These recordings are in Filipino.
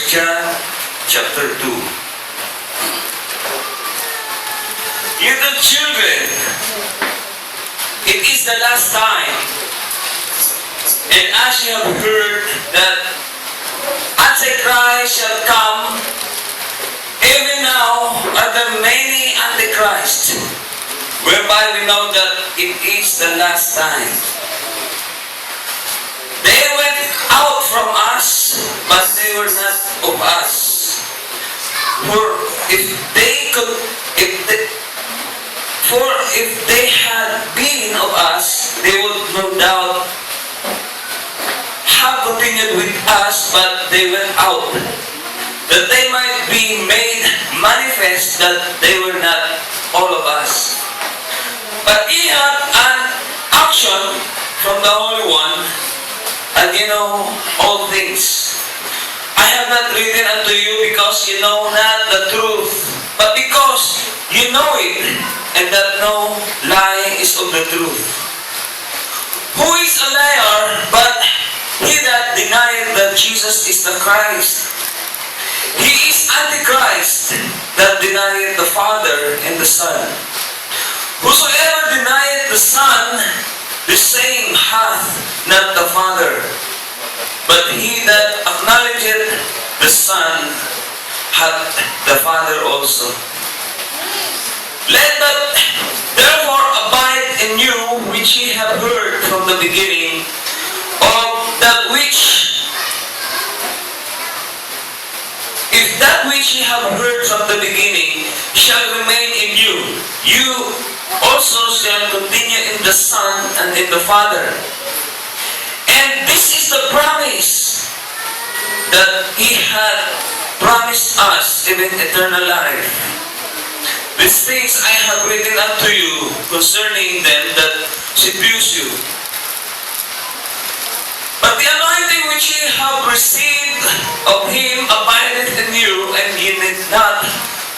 John chapter 2. Little children, it is the last time, and as you have heard that Antichrist shall come, even now are there many Antichrists, whereby we know that it is the last time. They went out from us, but they were not of us. For if they had been of us, they would no doubt have continued with us, but they went out, that they might be made manifest that they were not all of us. But ye have an action from the Holy One, and you know all things. I have not written unto you because you know not the truth, but because you know it, and that no lie is of the truth. Who is a liar but he that denieth that Jesus is the Christ? He is Antichrist, that denieth the Father and the Son. Whosoever denieth the Son, the same hath not the Father. But he that acknowledgeth the Son hath the Father also. Let that therefore abide in you which ye have heard from the beginning, of that which, if that which ye have heard from the beginning shall remain in you, you also shall continue in the Son and in the Father. And this is the promise that He had promised us, even eternal life. These things I have written unto you concerning them that seduce you. But the anointing which ye have received of Him abideth in you, and ye need not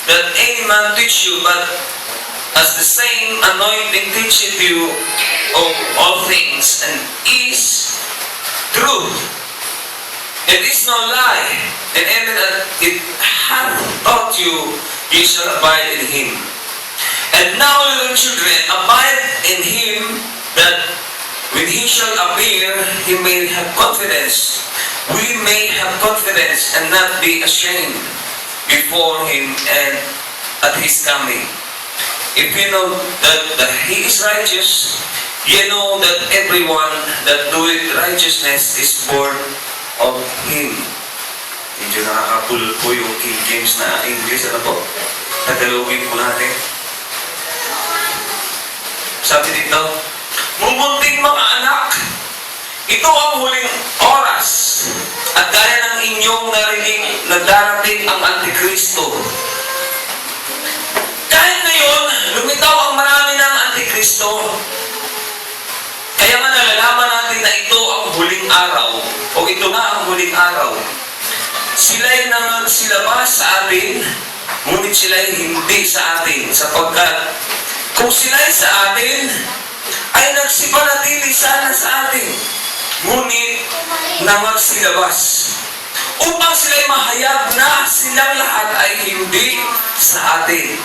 that any man teach you, but as the same anointing teacheth you of all things, and is truth. It is no lie, and even that it hath taught you, ye shall abide in Him. And now, little children, abide in Him, that when He shall appear, He may have confidence. We may have confidence and not be ashamed before Him and at His coming. If you know that He is righteous, you know that everyone that doeth righteousness is born of Him. Medyo nakakapulol po yung King James na English. Ano po? Tagalogin po natin. Sabi dito, mumunting mga anak, ito ang huling oras, at gaya ng inyong narinig na darating ang Antikristo. Kahit ngayon, lumitaw ang marami ng Antikristo, kaya nga nalalaman natin na ito ang huling araw, o ito na ang huling araw. Sila'y nangagsilabas sa atin, ngunit sila'y hindi sa atin, sapagkat kung sila'y sa atin, ay nagsipanatili sana sa atin, ngunit nangagsilabas, upang sila'y mahayag na silang lahat ay hindi sa atin.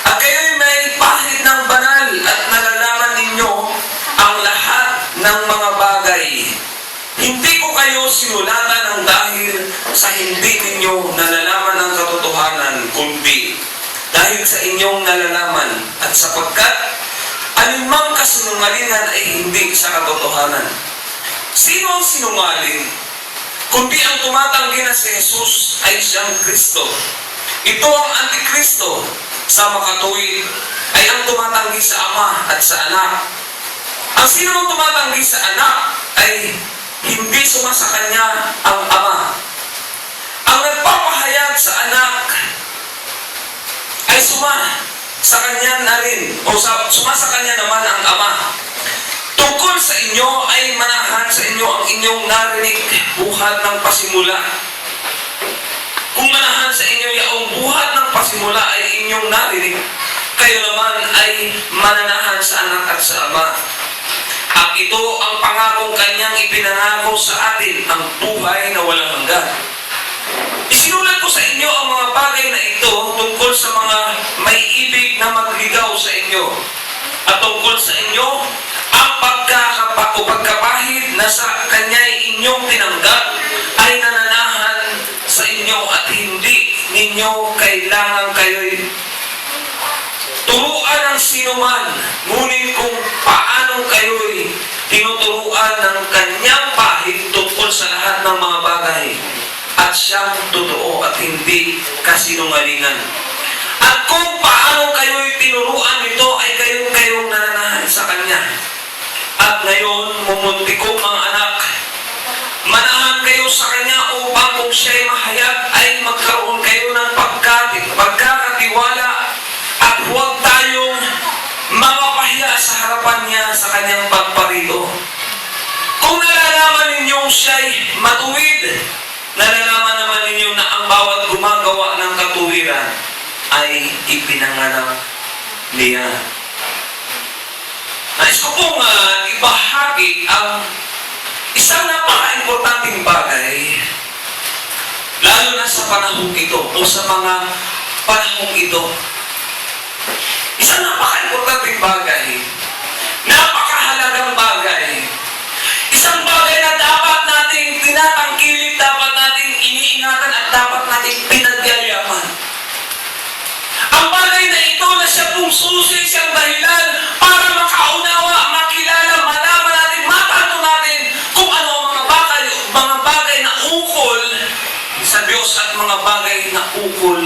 At kayo'y may pahid ng banal at nalalaman ninyo ang lahat ng mga bagay. Hindi ko kayo sinulatan ng dahil sa hindi ninyo nalalaman ang katotohanan, kundi dahil sa inyong nalalaman, at sapagkat anumang kasinungalingan ay hindi sa katotohanan. Sino ang sinungaling? Kundi ang tumatanggi na si Jesus ay siyang Kristo. Ito ang Antikristo, sa makatuwid, ay ang tumatanggi sa Ama at sa Anak. Ang sino ang tumatanggi sa Anak ay hindi sumasa kanya ang Ama. Ang nagpapahayag sa Anak ay sa kanya na rin, o sumasa kanya naman ang Ama. Tungkol sa inyo ay manahan sa inyo ang inyong narinig buhat ng pasimula. Kung manahan sa inyo yaong buhat ng pasimula ay inyong narinig, kayo naman ay mananahan sa Anak at sa Ama. At ito ang pangakong kanyang ipinangako sa atin, ang buhay na walang hanggan. tungkol sa inyo, ang pagkapahid na sa Kanya'y inyong tinanggap ay nananahan sa inyo at hindi ninyo kailangan kayo'y turuan ng sinuman. Ngunit kung paano kayo'y tinuturuan ng Kanyang pahid tungkol sa lahat ng mga bagay, at siyang totoo at hindi kasinungalingan. At kung paano kayo'y tinuruan nito ay kayong nananahan sa Kanya. At ngayon, mumuntikong mga anak, manahan kayo sa Kanya upang kung siya'y mahayag ay magkaroon kayo ng pagkakatiwala at huwag tayong mapapahiya sa harapan niya sa Kanyang pagparito. Kung nalalaman ninyong siya'y matuwid, nalalaman naman ninyo na ang bawat gumagawa ng katuwiran ay ipinanganak niya. Nais ko pong ibahagi ang isang napaka-importanting bagay, lalo na sa panahong ito o sa mga panahong ito. Isang napaka-importanting bagay, napakahalagang bagay, isang bagay na dapat nating tinatangkilik, dapat nating iniingatan at dapat nating pinagyayamanan. Ang bagay na ito na siya pong susi, siyang dahilan para makaunawa, makilala, malaman natin, matanto natin kung ano ang mga bagay na ukol sa Diyos at mga bagay na ukol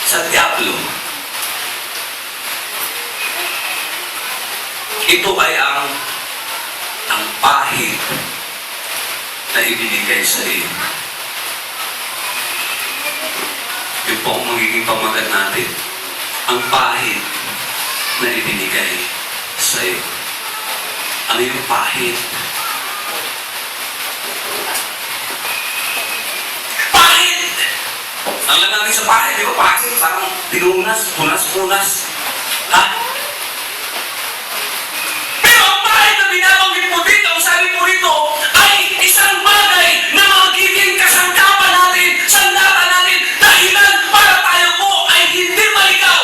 sa Diablo. Ito ay ang pahid na ibinigay sa iyo. Yun po ang magiging pamagat natin. Ang pahid na ibinigay sa iyo. Ano yung pahid? Pahid! Ang lang natin sa pahid, di ba? Pahid, parang tinunas, punas. Ha? Pero ang pahid na binabanggit mo dito, ang sabi mo rito, ay isang bagay na magiging kasangkapan natin, sandata natin, dahilan para tayo po ay hindi maligaw.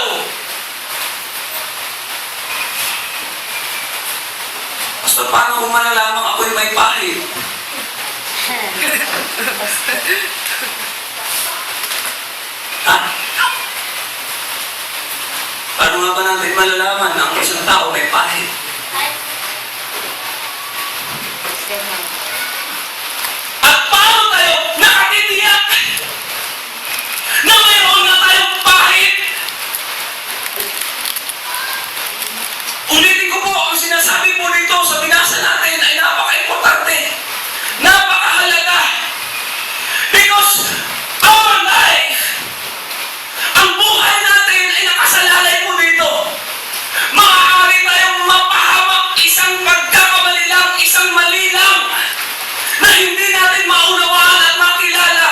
Basta paano kung malalaman ako'y may pahid? Ha? Paano nga ba natin malalaman na ang isang tao may pahid? At paano tayo nakatitiyak na mayroon na tayong pahid? Ulitin ko po, ang sinasabi po dito sa binasa natin ay napaka-importante, napakahalaga. Because our life, ang buhay natin ay nakasalalay po dito. Maaari tayong mapahamak isang pagkakamali lang, isang mali lang, na hindi natin maunawaan at makilala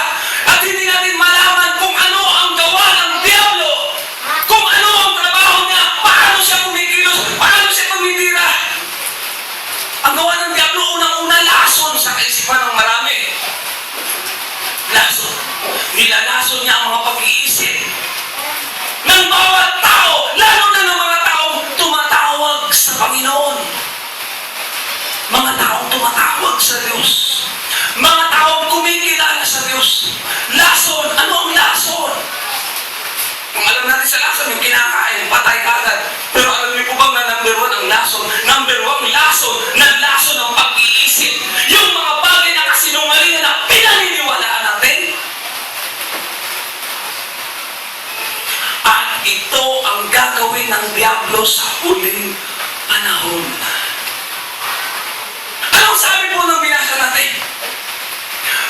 at hindi natin malaman kung ano ang gawa ng Diablo, kung ano ang trabaho niya, paano siya kumikilos, paano siya tumitira. Ang gawa ng Diablo, unang-una, lason sa kaisipan ng marami. Lason. Nilalason niya ang mga pag-iisip ng bawat tao, lalo na ng mga taong tumatawag sa Panginoon. Mga taong tumatawag sa Diyos. Mga taong kumikilala sa Diyos. Lason. Ano ang lason? Kung alam natin sa lason, yung kinakain, patay kagad. Pero alam niyo po bang na number one ang lason? Number one lason, na lason ng pag-iisip. Yung mga bagay na kasinungalingan na pinaniniwalaan natin. At ito ang gagawin ng Diablo sa huling panahon. Anong sabi po ng binasa natin?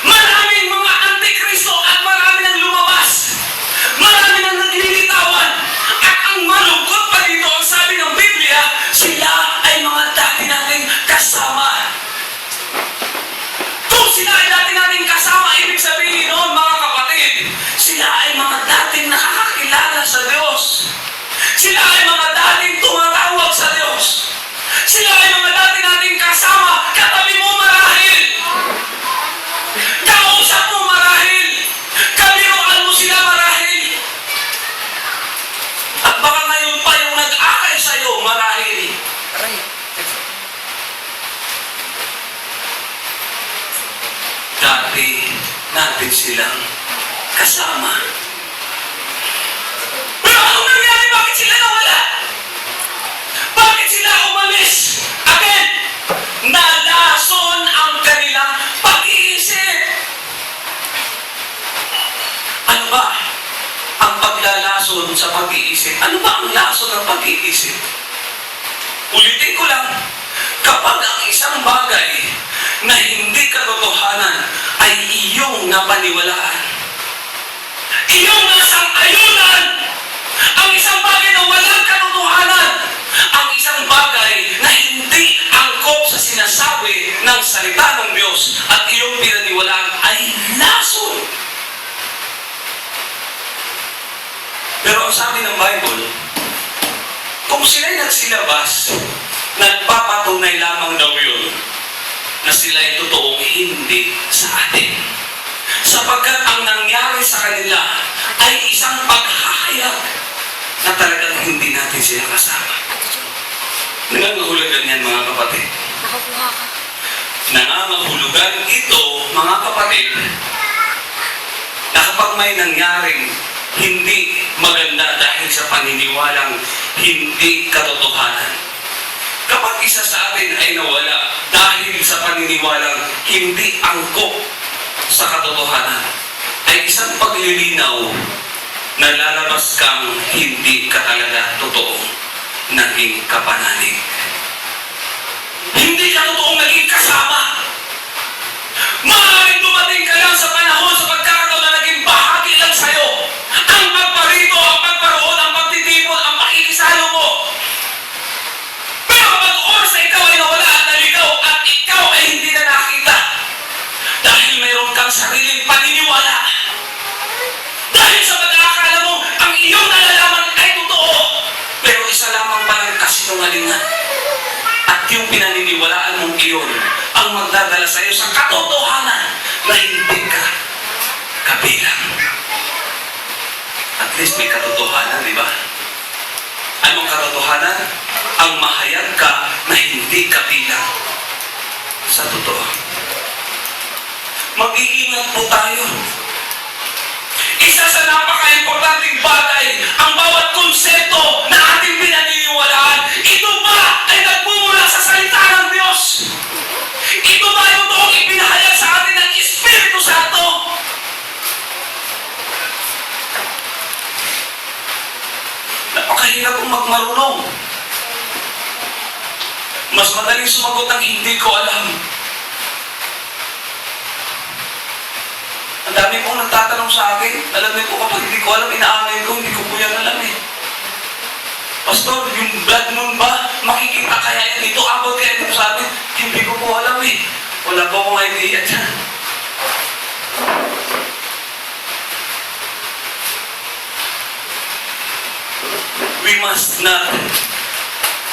Maraming mga antikristo at marami nang lumabas. Marami nang naglilitawan. At ang malungkot pa dito, ang sabi ng Biblia, sila ay mga dati nating kasama. Kung sila ay dati nating kasama, ibig sabihin noon, mga kapatid, sila ay mga dating nakakakilala sa Diyos. Sila ay mga dating tumatawag sa Diyos. dati natin silang kasama. Pero anong nangyari? Bakit sila nawala? Bakit sila umalis? Again, nalason ang kanilang pag-iisip. Ano ba ang paglalason sa pag-iisip? Ano ba ang lason ng pag-iisip? Ulitin ko lang, kapag ang isang bagay na hindi katotohanan ay iyong napaniwalaan, iyong nasang-ayunan, ang isang bagay na walang katotohanan, ang isang bagay na hindi angkop sa sinasabi ng salita ng Diyos at iyong pinaniwalaan ay lason. Pero ang sabi ng Bible, kung sila'y nagsilabas, nagpapatunay lamang daw yun na sila'y totoong hindi sa atin. Sapagkat ang nangyari sa kanila ay isang paghahayag na talagang hindi natin sila kasama. Nangangahulugan yan, mga kapatid. Nakakuha ka. Nangangahulugan ito, mga kapatid, na kapag may nangyaring hindi maganda dahil sa paniniwalang hindi katotohanan. Kapag isa sa atin ay nawala dahil sa paniniwalang hindi angkop sa katotohanan, ay isang paglilinaw na lalabas kang hindi ka talaga totoong naging kapanalig. Hindi ka totoong naging kasama. Maaaring dumating ka lang sa panahon sa pagkakataon na naging bahagi lang sa'yo. Ang pagparito, ang pagparoon, ang pagtitipon, ang pakikisalo mo. Pero kapag oras na ikaw ay nawala at naligaw at ikaw ay hindi na nakita dahil mayroon kang sariling paniniwala, dahil sa pag-aakala mo ang iyong nalalaman ay totoo, pero isa lamang palang kasinungalingan. At yung pinaniniwalaan mong iyon ang magdadala sa iyo sa katotohanan na hindi ka kabilang. At least may katotohanan, di ba? Anong katotohanan? Ang mahayag ka na hindi kabilang sa totoo. Mag-iingat po tayo. Isa sa napaka-importanting bagay ang bawat konsepto na ating pinaniniwalaan. Ito ba ay nagmumula sa salita ng Diyos? Ito ba yung toong ipinahayag sa atin ng Espiritu Santo? Napakahirap kung magmarunong. Mas madaling sumagot ang hindi ko alam. Ang dami pong nagtatanong sa akin. Alam niyo po, kapag hindi ko alam, inaamay ko, hindi ko po yan alam eh. Pastor, yung blood moon ba, makikita kaya yan dito? Abot kaya dito sa amin? Hindi ko po alam eh. Wala po akong idea dyan. We must not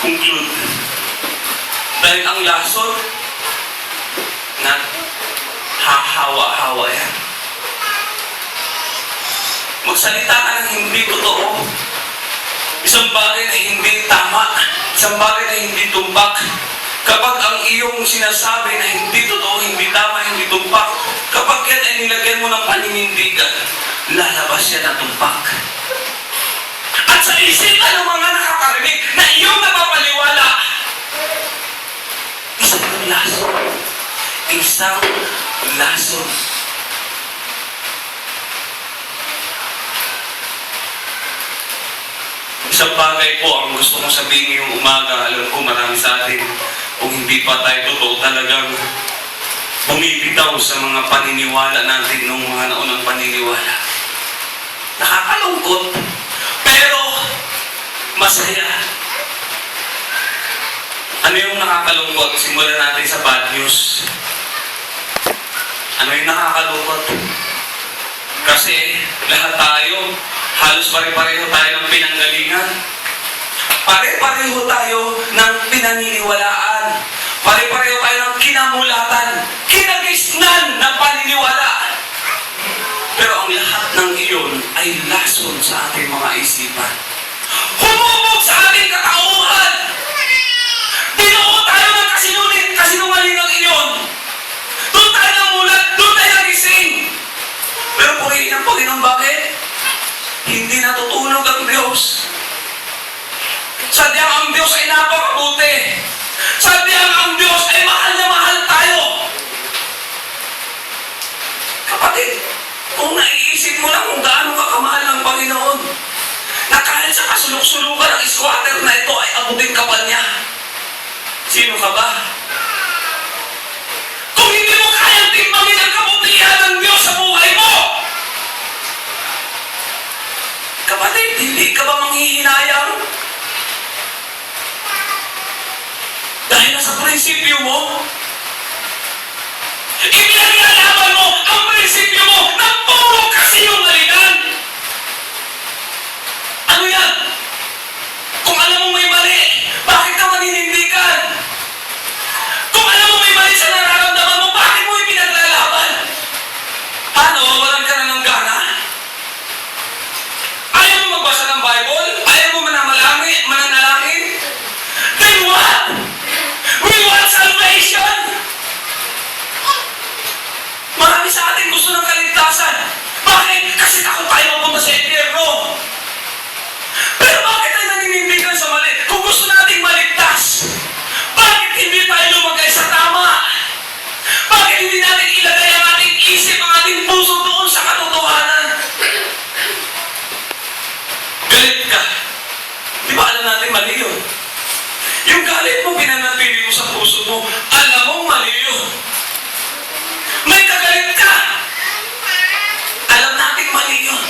conclude. Dahil ang lason, na hahawa-hawa yan. Magsalita ka ng hindi totoo. Isang bagay na hindi tama. Isang bagay na hindi tumpak. Kapag ang iyong sinasabi na hindi totoo, hindi tama, hindi tumpak, kapag yan ay nilagyan mo ng paninindigan, lalabas yan na tumpak. At sa isipan ng mga nakakarinig na iyong napapaliwala, isang lason. Isang lason. Isang bagay po ang gusto kong sabihin ngayong umaga. Alam ko marami sa atin, kung hindi pa tayo totoo talagang bumibitaw sa mga paniniwala natin nung mga naunang paniniwala. Nakakalungkot, pero masaya. Ano yung nakakalungkot? Simulan natin sa bad news. Ano yung nakakalungkot? Kasi lahat tayo, halos pare-pareho tayo ng pinanggalingan. Pare-pareho tayo ng pinaniniwalaan. Pare-pareho tayo ng kinamulatan. Kinagisnan ng paniniwala. Pero ang lahat ng iyon ay lason sa ating mga isipan. Humubog sa ating katauhan. Binuo tayo ng kasinungalingang iyon. Doon tayo namulat, doon tayo ang Diyos ay napakabuti. Sadyang ang Diyos ay mahal na mahal tayo. Kapatid, kung naiisip mo lang kung gaano ka kamahal ng Panginoon, na kahit sa kasulok-sulukan ng squatter na ito ay abutin ka pa niya. Sino ka ba? Kung hindi mo kayang timbangin ang kabutihan ng Diyos sa buhay mo, kapatid, hindi ka ba manghihinayang? Dahil nasa prinsipyo mo, ipinaglalaban mo ang prinsipyo mo na puro kasinungalingan. Ano yan? Kung alam mo may mali, bakit ka maninindigan? Kung alam mo may mali sa nararamdaman mo, bakit mo ipinaglalaban? Ano, walang ka na ng gana? Ayaw mo magbasa ng Bible? Ayaw mo mananalangin? Then what? We want salvation! Marami sa atin gusto ng kaligtasan. Bakit? Kasi takot tayo mapunta sa impyerno. Pero bakit tayo naninindigan sa mali? Kung gusto nating maligtas, bakit hindi tayo lumagay sa tama? Bakit hindi natin ilagay ang ating isip, ang ating puso doon sa katotohanan? Galit ka. Di ba alam natin mali yun? Yung galit mo, pinanatili mo sa puso mo, alam mong mali yun. May kagalit ka. Alam natin mali yun.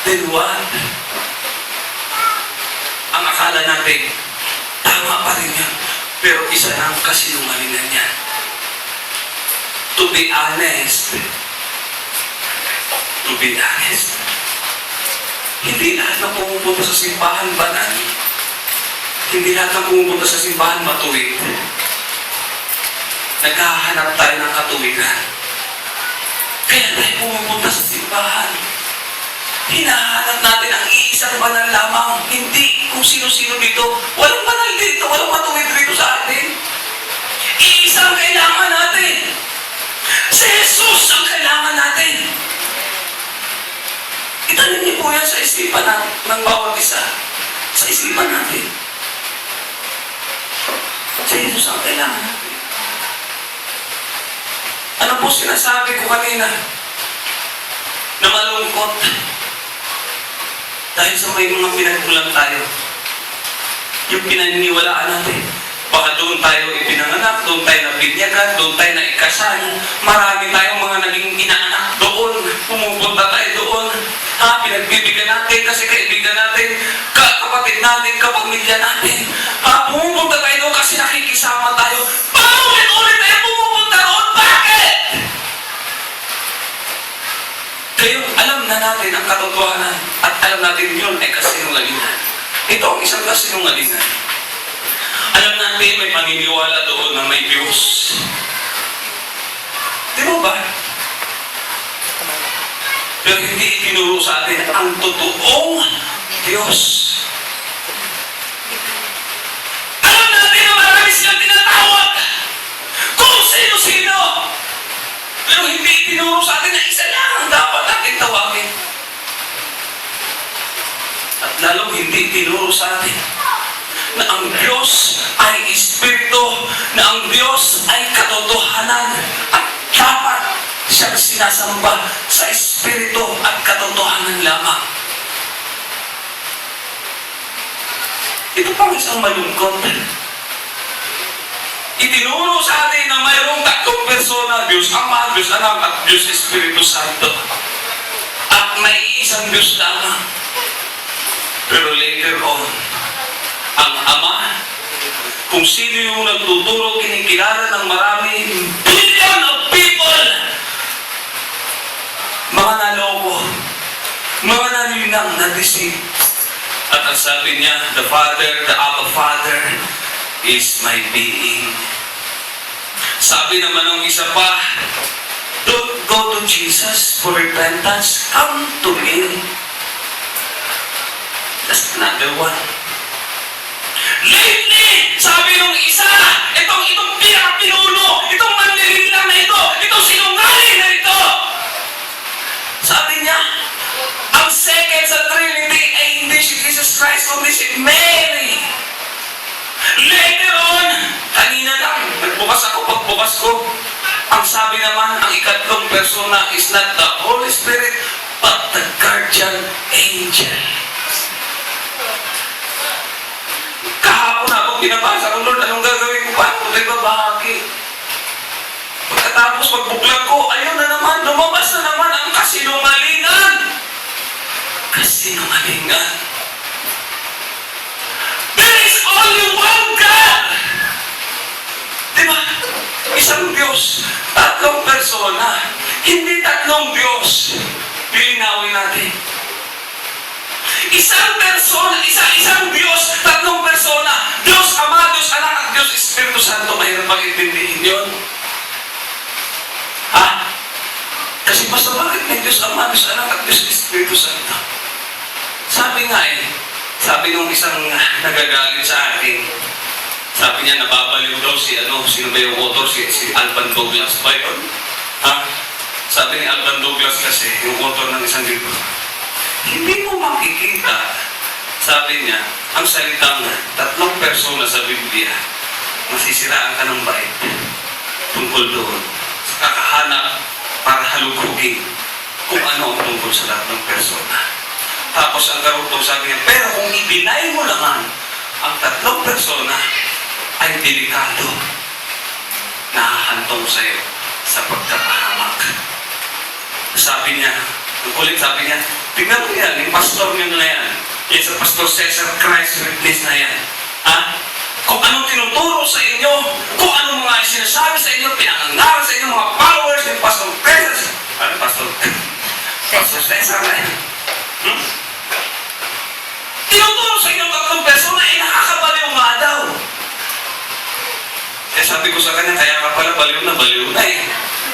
Then what? Ang akala natin, tama pa rin yan. Pero isa lang kasinungalingan yan. To be honest, hindi lahat na pumupunta sa simbahan banal. Hindi lahat na pumupunta sa simbahan matuwid. Naghahanap tayo ng katuwigan. Kaya tayo pumupunta sa simbahan. Hinahanap natin ang iisang banal lamang. Hindi kung sino-sino dito. Walang banal dito. Walang matuwid dito sa atin. Iisang kailangan natin. Si Jesus ang kailangan natin. Itanin niyo po yan sa isipan ng bawat isa. Sa isipan natin. Si Jesus ang kailangan natin. Ano po sinasabi ko kanina? Na malungkot. Dahil sa may mga pinagmulan tayo. Yung pinaniniwalaan natin. Baka doon tayo ipinanganak, doon tayo nabinyagan, doon tayo naikasal. Marami tayong mga naging inaanak doon. Pumupunta tayo doon. Pinagbibigyan natin kasi kaibigan natin, kapatid natin, kapamilya natin. Pumupunta tayo doon kasi nakikisama tayo. Paulit-ulit tayo pumupunta doon. Bakit? Kayo, alam na natin ang katotohanan at alam natin yun ay kasinungalingan. Ito ang isang kasinungalingan. Alam natin may paniniwala doon na may Diyos. Di ba ba? Pero hindi itinuro sa atin ang totoong Diyos. Alam natin na marami silang tinatawag kung sino-sino. Pero hindi itinuro sa atin na isa lang ang dapat natin tawagin. At lalong hindi itinuro sa atin na ang Diyos ay Espiritu, na ang Diyos ay katotohanan at dapat siyang sinasamba sa Espiritu at katotohanan lamang. Ito pang isang malungkot. Itinuro sa atin na mayroong tatlong persona, Diyos Ama, Diyos Anak at Diyos Espiritu Santo. At may isang Diyos lamang. Pero later on, ang Ama, kung sino yung nagtuturo, kinikilala ng marami, billion of people, mga naloko, mga nalinang na-deceive. At ang sabi niya, the Father, the Abba Father, is my being. Sabi naman ng isa pa, don't go to Jesus for repentance, come to me. That's another one. Lately, sabi nung isa, itong pinakapinuno, itong manlililang na ito, itong sinungaling na ito. Sabi niya, Ang second sa Trinity ay hindi si Jesus Christ, kundi si Mary. Later on, kanina lang, nagbukas ako, pagbukas ko, ang sabi naman, ang ikatlong persona is not the Holy Spirit, but the guardian angel. Kahapon ako binabasa ko, Lord, anong gagawin ko? Paano ko ito ibabahagi? Pagkatapos magbuklat ko, ayun na naman, lumabas na naman ang kasinungalingan. Kasinungalingan. There is only one God. Diba? Isang Diyos, tatlong persona, hindi tatlong Diyos. Lilinawin natin. Isang persona, isang Diyos, tatlong persona. Diyos Ama, Diyos Anak, at Diyos Espiritu Santo. Mahirap pag-intindihin yun. Ha? Kasi basta bakit may Diyos Ama, Diyos Anak, at Diyos Espiritu Santo? Sabi nga sabi nung isang nagagalit sa akin, sabi niya, nababaliw daw sino ba yung author? Si Alban Douglas ba yun? Ha? Sabi ni Alban Douglas kasi, yung author ng isang libro, hindi mo makikita, sabi niya, ang salitang tatlong persona sa Biblia, masisiraan ka ng bait tungkol doon. Kakahanap para halugugin kung ano ang tungkol sa tatlong persona. Tapos ang karugtong sabi niya, pero kung ibinay mo naman ang tatlong persona, ay delikado, nakahantong sa'yo sa pagkapahamak. Sabi niya, ulit sabi niya, tignan mo yan, yung pastor niyo na yan, yung sa Pastor Cesar Christ witness na yan. Ha? Kung anong tinuturo sa inyo, kung anong mga sinasabi sa inyo, pinangangaral sa inyo, mga followers ng Pastor Cesar. Ano Pastor? Pastor Cesar na yan. Tinuturo sa inyo tatlong persona, nakakabaliw nga daw. Sabi ko sa kanya, kaya ka pala baliw na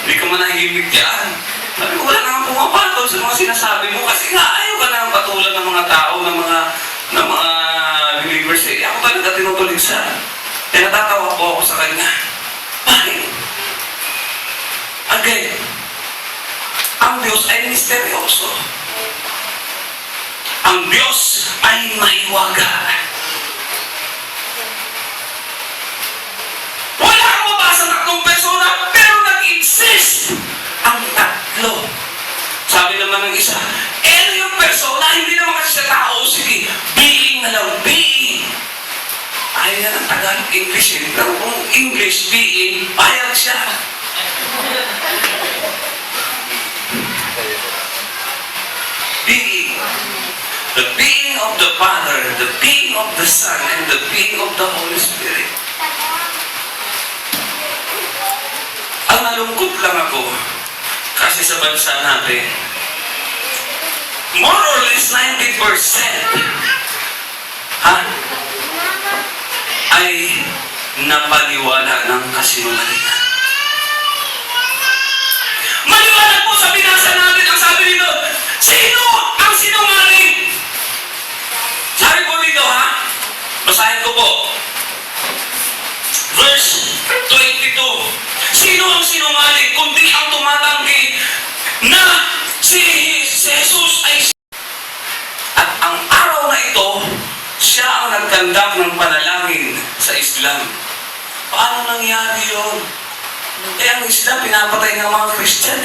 Hindi ka man nahihimik dyan. Sabi ko, wala nang pumapatol sa mga sinasabi mo kasi nga ayaw ka nang patulan ng mga tao, ng mga believers. Ako talaga tinutulig sa. Kaya natatawa po ako sa kanya. Bakit? Again, ang Diyos ay misteryoso. Ang Diyos ay mahiwaga. Wala kang mabasa ng tatlong persona, pero nag-exist ang tatlo. Sabi naman ng isa, yung persona, hindi naman kasi sa tao, sige, being na lang, being. Ayaw na ng Tagalog, English eh. Pero kung English, being, payag siya. Being. The being of the Father, the being of the Son, and the being of the Holy Spirit. Ang nalungkot lang ako, kasi sa bansa natin, more or less 90% ay napaniwala ng kasinungalingan. Maliwanag po sa binasa natin ang sabi dito, sino ang sinungaling? Sabi po dito basahin ko po. Verse 22. Sino ang sinungaling kundi ang tumatanggi na si Jesus ay at ang araw na ito, siya ang nagkandak ng panalangin sa Islam. Paano nangyari yun? Ang Islam, pinapatay ng mga Christian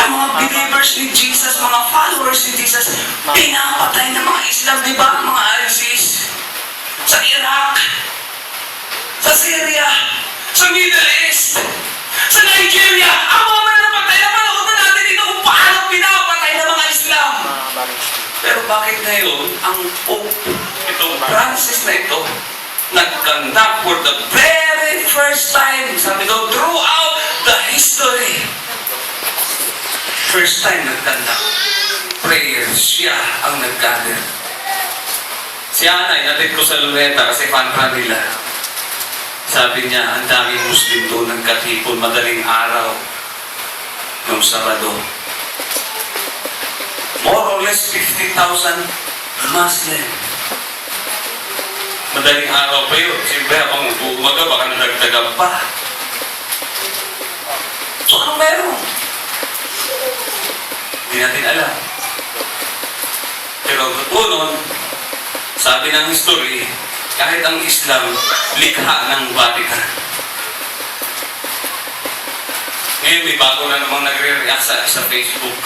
Ang mga believers ni Jesus, mga followers ni Jesus, pinapatay ng mga Islam, di ba? Mga ISIS. Sa Iraq, sa Syria, sa Middle East, sa Nigeria, ang mga manapatay na manood natin dito kung paano pinapatay ng mga Islam. Pero bakit ngayon, ang Pope, itong Francis na ito, nag-conduct for the very first time, sabi daw, throughout the history, first time nag-conduct prayers, siya ang nag-gather. Si Ana, inatid ko sa Luneta kasi pantra nila. Sabi niya, ang daming Muslim doon nagkatipon madaling araw noong Sabado. More or less 50,000 Muslim. Madaling araw pa yun. Siyempre, habang umaga, baka nadagdagan pa. So, anong meron? Hindi natin alam. Pero ang totoo nun, sabi ng history, kahit ang Islam, likha ng Vatican. Ngayon may bago na namang nagre-react sa Facebook.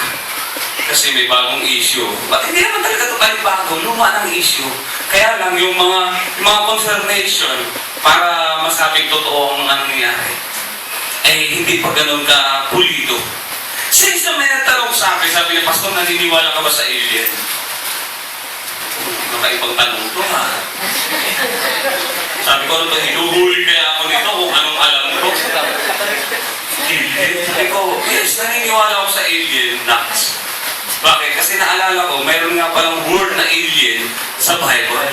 Kasi may bagong issue. Ba't hindi naman talaga ito tayo bago? Luma ng issue. Kaya lang yung mga confirmation para masabing totoo ang nangyayari, eh hindi pa ganun ka pulido. Since na may nagtanong sa akin, sabi niya, Pastor, naniniwala ka ba sa alien? Nakaibang tanong to, ha? Sabi ko, ano ba, hinuhuli kaya ako nito kung anong alam ko? Alien? Sabi ko, yes, naniniwala ako sa alien, Nax. Bakit? Kasi naalala ko, mayroon nga palang word na alien sa Bible.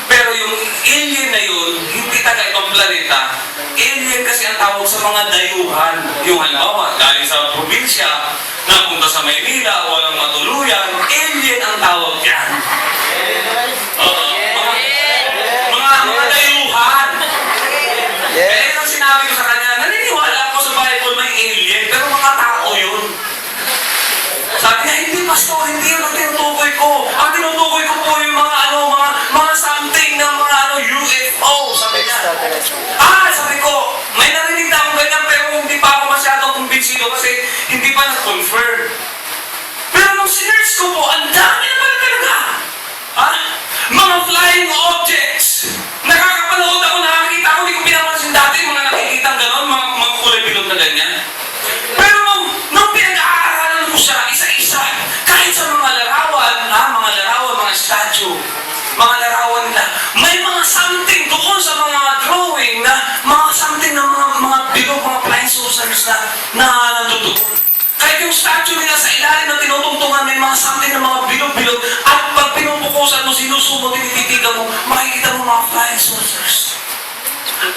Pero yung alien na yun, hindi taga ibang planeta. Alien kasi ang tawag sa mga dayuhan. Yung halimbawa, galing sa probinsya, napunta sa Maynila, walang matuluyan, alien ang tawag yan. Mga dayuhan. Kaya yung sinabi ko sa kanya, naniniwala ako sa Bible may alien, pero mga tao yun. Sabi niya, hindi Pastor, hindi yun ang tinutukoy ko. Ang tinutukoy ko po yung mga something na mga UFO. Sabi niya. Sabi ko, may narinig na akong ganyan pero hindi pa ako masyadong kumbinsido kasi hindi pa na-confirm. Pero nung sinerch ko po, ang dami na pala talaga. Mga flying objects. Nakakapanood ako, nakakita ako, hindi ko pinapansin dati, mga nakikita gano'n, mga kulay bilog na ganyan. Pero nung pinag-aaralan ko siya, isa-isa, kahit sa mga larawan, mga statue, mga larawan nila, may mga something doon sa mga drawing na mga something na mga bilog, mga flying saucers na nandoon. Kahit yung statue nila sa ilalim na tinutungtungan, may mga something na mga bilog-bilog, at pag pinupukusan mo, sinusumot, tinititigan mo, makikita mo mga flying saucers.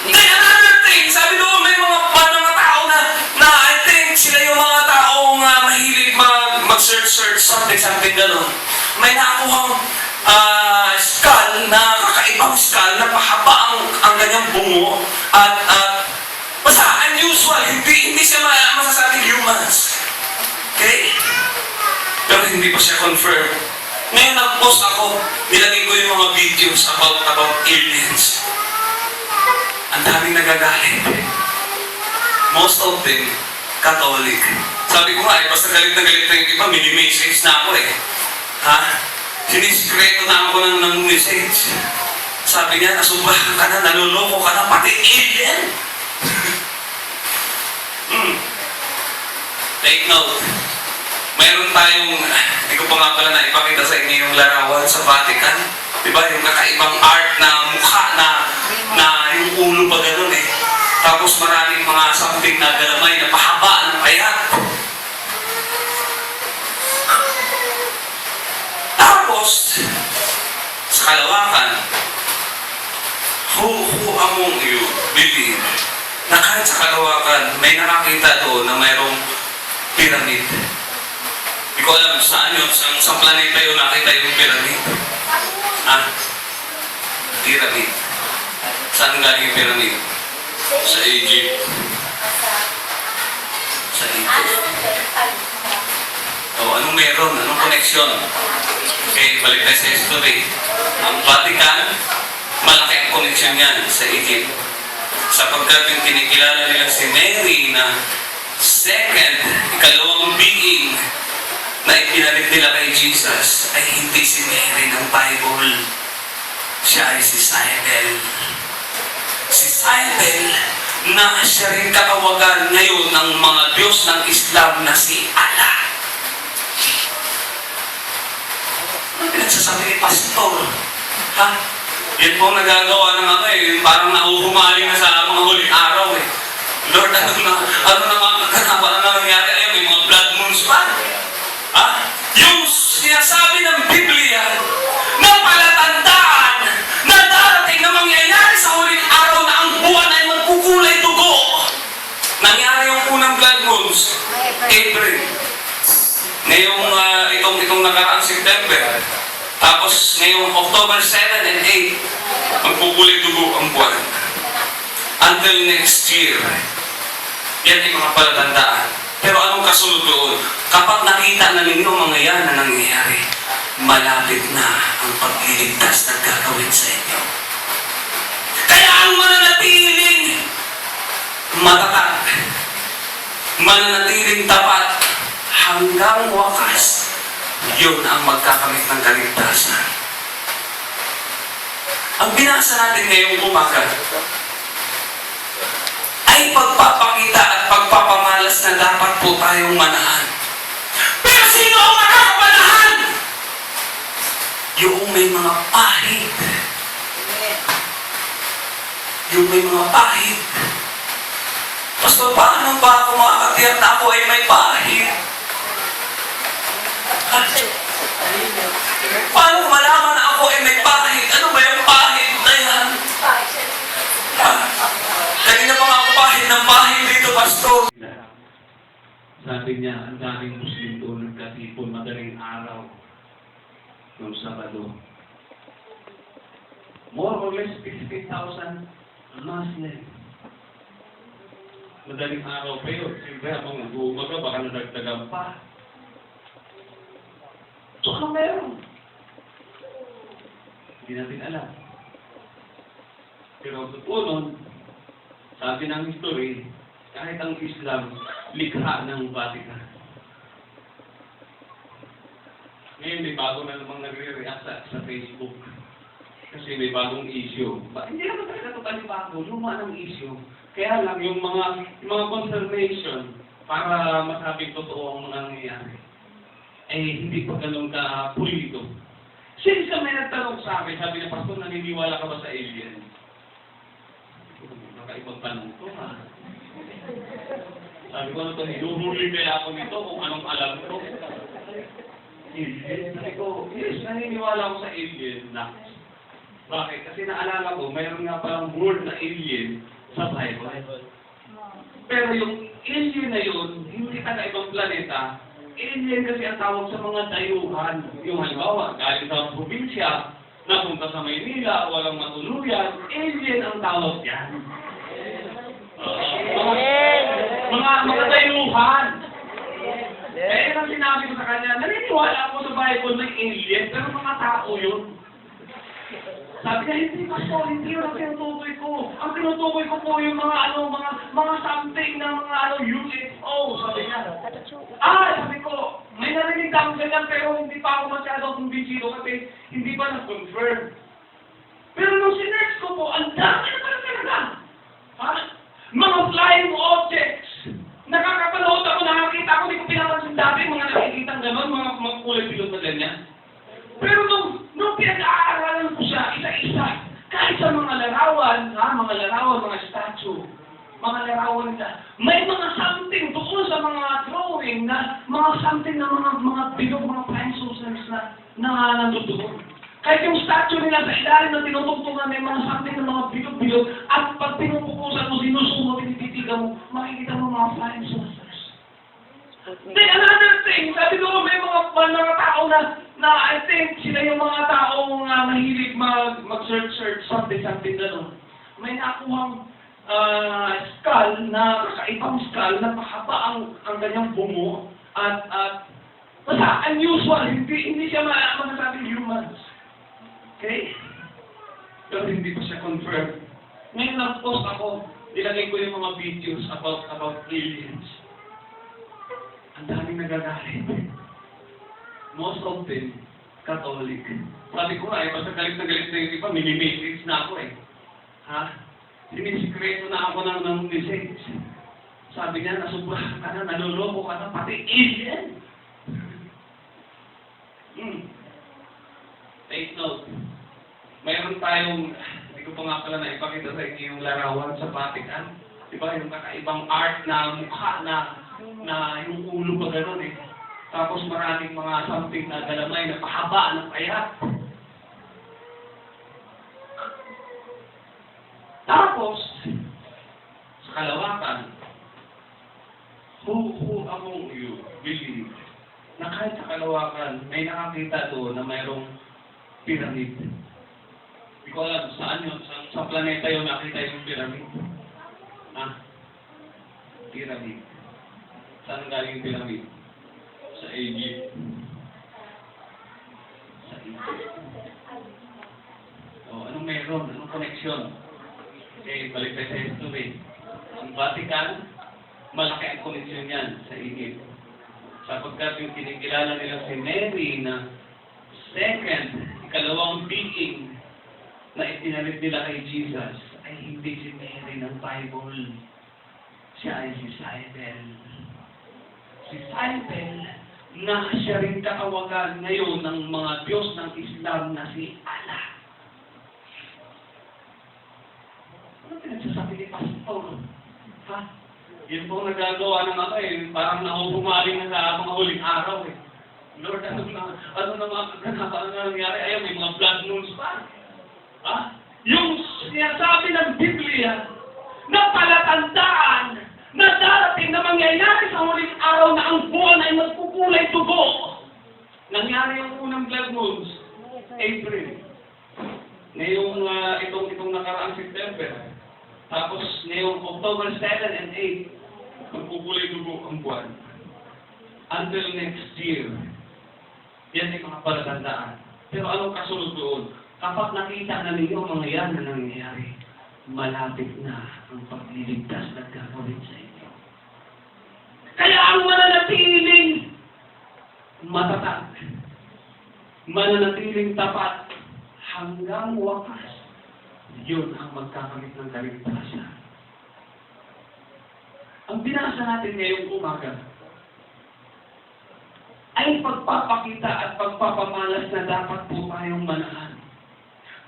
Then another thing, sabi doon, may mga tao na I think sila yung mga taong mahilig mag-search, something gano'n. May nakuhang skull na kakaibang skull na mahaba ang ganyang bungo at basta unusual, hindi siya masasabing humans. Okay? Pero hindi pa siya confirm. Ngayon nag-post ako, nilagay ko yung mga videos about aliens. Ang daming nagagalit. Most of them, Catholic. Sabi ko nga, basta galit na yung iba, mini-message na ako eh. Sinisikreto na ako ng message. Sabi niya, nasubahan ka na, naluloko ka na, pati alien. Take note. Mayroon tayong, hindi ko pa nga pala na ipakita sa inyo yung larawan sa Vatican. Diba, yung kakaibang art na mukha na yung ulo pa gano'n eh. Tapos maraming mga something na galamay na pahaba ng payat. Tapos, sa kalawakan, who among you believe na kahit sa kalawakan, may nakakita doon na mayroong pyramid. Hindi ko alam saan yun, sa planeta yun nakita yung pyramid. Pyramid. Saan galing yung pyramid? Sa Egypt. Sa Egypt. Anong meron? Anong connection? Okay, balik tayo sa history. Ang Vatican, malaki ang connection yan sa Egypt. Sapagkat yung kinikilala nila si Mary na ikalawang being na ipinalit nila kay Jesus ay hindi si Mary ng Bible. Siya ay si Cybele. Si Cybele na siya rin katawagan ngayon ng mga Diyos ng Islam na si Allah. Ano pinagsasabi ni Pastor? Yan po nagagawa ng parang nauhumaling na sa mga huling araw eh. Lord, ano na nangyari? Ayun, may mga blood moons pa. Yung sinasabi ng Biblia na palatandaan na darating na mangyayari sa huling araw na ang buwan ay magkukulay dugo. Nangyari yung unang blood moons, April. Ngayong itong nakaraang September. Tapos ngayong October 7 and 8, magkukulay dugo ang buwan. Until next year. Yan yung mga palatandaan. Pero anong kasunod doon? Kapag nakita na ninyo mga yan na nangyayari, malapit na ang pagliligtas na gagawin sa inyo. Kaya ang mananatiling matatag, mananatiling tapat hanggang wakas, yun ang magkakamit ng kaligtasan. Ang binasa natin ngayong umaga ay pagpapakita at pagpapamalas na dapat po tayong manahan. Pero sino ang makakapanahan? Yung may mga pahid. Yung may mga pahid. Pastor, paano ba ako makakatiyak na ako ay may pahid? Paano malaman na ako ay may pahid? Ano ba yung pahid na yan? Kanina pa nga ako pahid ng pahid dito, Pastor. Sabi niya, ang daming Muslim doon nagkatipon madaling araw noong Sabado. More or less 50,000 Muslim. Madaling araw pa yun. Siyempre, habang nag-uumaga, baka nadagdagan pa. Tsaka meron. Hindi natin alam. Pero totoo nun, sabi ng history, kahit ang Islam, likha ng Vatican. Ngayon may bago na namang nagre-react sa Facebook. Kasi may bagong issue. Hindi naman talaga totally bago, luma ng issue. Kaya lang yung mga confirmation para masabing totoo ang mga nangyayari ay hindi pa ganun ka pulido. Since may nagtanong sa akin, sabi niya, Pastor, naniniwala ka ba sa alien? Nakaibang tanong to, ha? Sabi ko, ano to, hinuhuli kaya ako nito kung anong alam ko. Alien? Sabi ko, yes, naniniwala ako sa alien na. Bakit? Kasi naalala ko, mayroon nga palang word na alien sa Bible. Pero yung alien na yun, hindi taga ibang planeta. Alien kasi ang tawag sa mga dayuhan. Yung halimbawa, galing sa probinsya, napunta sa Maynila, walang matuluyan, alien ang tawag yan. Mga dayuhan. Eh, ang sinabi ko sa kanya, naniniwala ako sa Bible ng alien, pero mga tao yun. Sabi niya, hindi Pastor, hindi yun ang tinutukoy ko. Ang tinutukoy ko po yung mga something na mga UFO. Sabi niya. Sabi ko, may narinig ako ganyan pero hindi pa ako masyadong kumbinsido kasi hindi pa na-confirm. Pero nung sinex ko po, ang dami na pala talaga. Mga flying objects. Nakakapanood ako, nakakita ako, hindi ko pinapansin dati mga nakikitang gano'n, mga kulay bilog na ganyan. Pero nung pinag-aaralan ko siya, isa-isa, kahit sa mga larawan, mga statue, mga larawan nila, may mga something doon sa mga drawing na mga something na mga bilog, mga flying saucers na nandoon. Kahit yung statue nila sa ilalim na tinutugtungan, may mga something na mga bilog-bilog, at pag pinupukusan mo, sinusumo, tinititigan mo, makikita mo mga flying saucers. Then another thing, sabi ko may mga tao na I think sila yung mga taong mahilig mag-search something gano'n. May nakuhang skull na kakaibang skull na pahaba ang ganyang bungo at basta unusual, hindi siya masasabing humans. Okay? Pero hindi pa siya confirmed. Ngayon nag-post ako, nilagay ko yung mga videos about aliens. Ang daming nagagalit. Most of them, Catholic. Sabi ko basta galit na yung iba, mini-message na ako Sinisikreto na ako ng message. Sabi niya, nasubrahan ka na, naluloko ka na, pati alien. Take note. Mayroon tayong, hindi ko pa nga pala na ipakita sa inyo yung larawan sa Vatican. Diba, yung kakaibang art na mukha na yung ulo pa gano'n Tapos maraming mga something na galamay na pahaba ng payat. Tapos, sa kalawakan, who among you believe na kahit sa kalawakan, may nakakita doon na mayroong pyramid? Hindi ko alam saan yun, sa planeta yun nakita yung pyramid. Pyramid. Saan galing yung pyramid? Sa Egypt. O, anong meron? Anong koneksyon? Okay, balik tayo sa history. Ang Vatican, malaki ang koneksyon niyan sa Egypt. Sapagkat yung kinikilala nila si Mary na ikalawang being na itinalit nila kay Jesus ay hindi si Mary ng Bible. Siya ay si Cybele. Si Cybele na siya rin katawagan ngayon ng mga Diyos ng Islam na si Allah. Ano pinagsasabi ni Pastor? Ha? Yun pong nagagawa ng parang nahuhumaling na sa mga huling araw eh. Lord, ano na mga kaganapan na nangyari? Ayaw, may mga blood moons pa. Ha? Yung sinasabi ng Biblia na palatandaan na darating na mangyayari sa huling araw na ang buwan ay magkukulay dugo. Nangyari yung unang blood moons, April. Ngayong itong nakaraang September. Tapos ngayong October 7 and 8, magkukulay dugo ang buwan. Until next year. Yan ay mga palatandaan. Pero anong kasunod doon? Kapag nakita na ninyo ang mga yan na nangyayari, malapit na ang pagliligtas na gagawin sa inyo. Kaya ang mananatiling matatag, mananatiling tapat hanggang wakas, yun ang magkakamit ng kaligtasan. Ang binasa natin ngayong umaga ay pagpapakita at pagpapamalas na dapat po tayong manahan.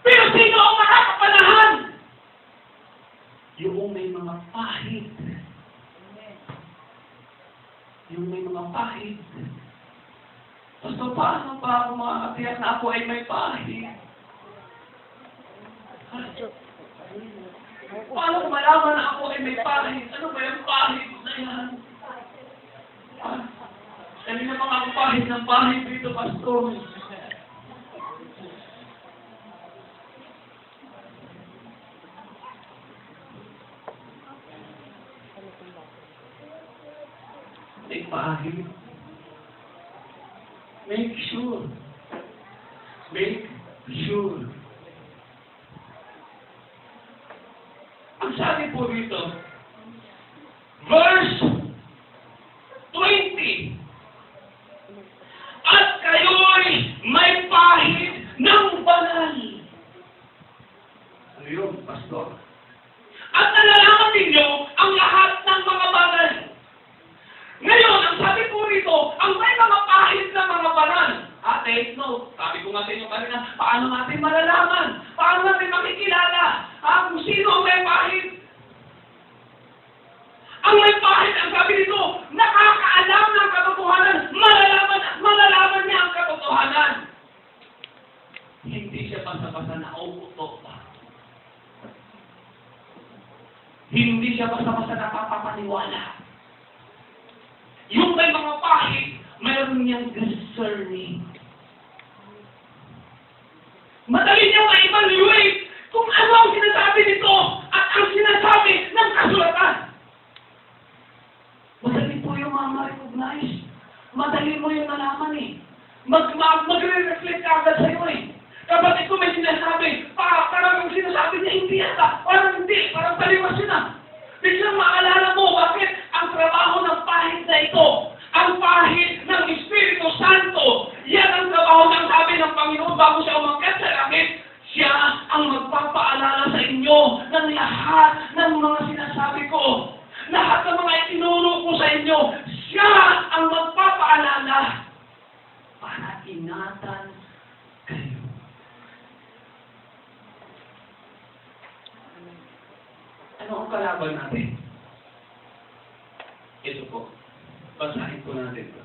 Pero sino ang makakapanahan? Yung may mga pahid. Yung may mga pahid. Basta paano pa ako makakatiyak na ako ay may pahid? Paano ko malaman na ako ay may pahid? Ano ba yung pahid na yan? Kanina pa ako pahid ng pahid dito, Pastor. May pahid. Make sure. Make sure. Ang sabi po dito, verse 20, at kayo'y may pahid ng banal. Ano yun, Pastor? At nalalaman ninyo ang lahat ng mga banal. Ngayon, ang sabi po rito, ang may mga pahid na mga banal. Take note. Sabi ko nga sa inyo kanina, paano natin malalaman? Paano natin makikilala? Kung sino ang may pahid? Ang may pahid, ang sabi nito, nakakaalam ng katotohanan, malalaman niya ang katotohanan. Hindi siya basta-basta nauuto. Hindi siya basta-basta napapapaniwala. Yung may mga pahid, mayroon niyang discerning. Madali niyang ma-evaluate kung ano ang sinasabi nito at ang sinasabi ng kasulatan. Madali po yung ma-recognize. Madali mo yung nalaman eh. Magre-reflect ka agad sa'yo eh. Kapag ito may sinasabi, parang yung sinasabi niya hindi yata, parang hindi, parang taliwas yun ah. Biglang maalala mo bakit ang trabaho ng pahid na ito, ang pahid ng Espiritu Santo, yan ang trabaho ng sabi ng Panginoon bago siya umakyat sa langit. Siya ang magpapaalala sa inyo ng lahat ng mga sinasabi ko. Lahat ng mga itinuro ko sa inyo, siya ang magpapaalala para ingatan kayo. Ano ang kalaban natin? Ito po. Basahin po natin ito.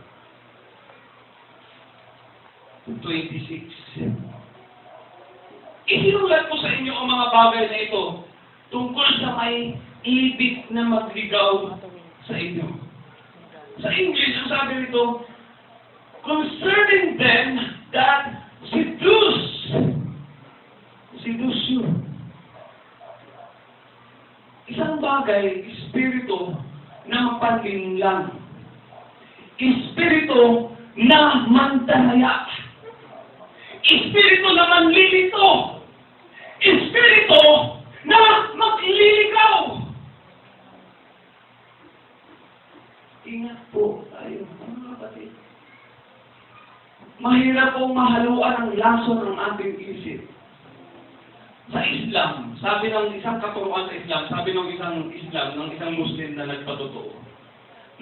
26. Isinulat ko sa inyo ang mga bagay na ito tungkol sa may ibig na magligaw sa inyo. Sa English, ang sabi nito, concerning them that seduce you. Isang bagay, espiritu na panlinlang. Espiritu na mandalaya. Espiritu na manlilito. Espiritu na magliligaw. Ingat po tayo, mga kapatid. Mahirap pong mahaluan ang lason ng ating isip. Sa Islam, sabi ng isang katuruan sa Islam, sabi ng isang Muslim na nagpatotoo,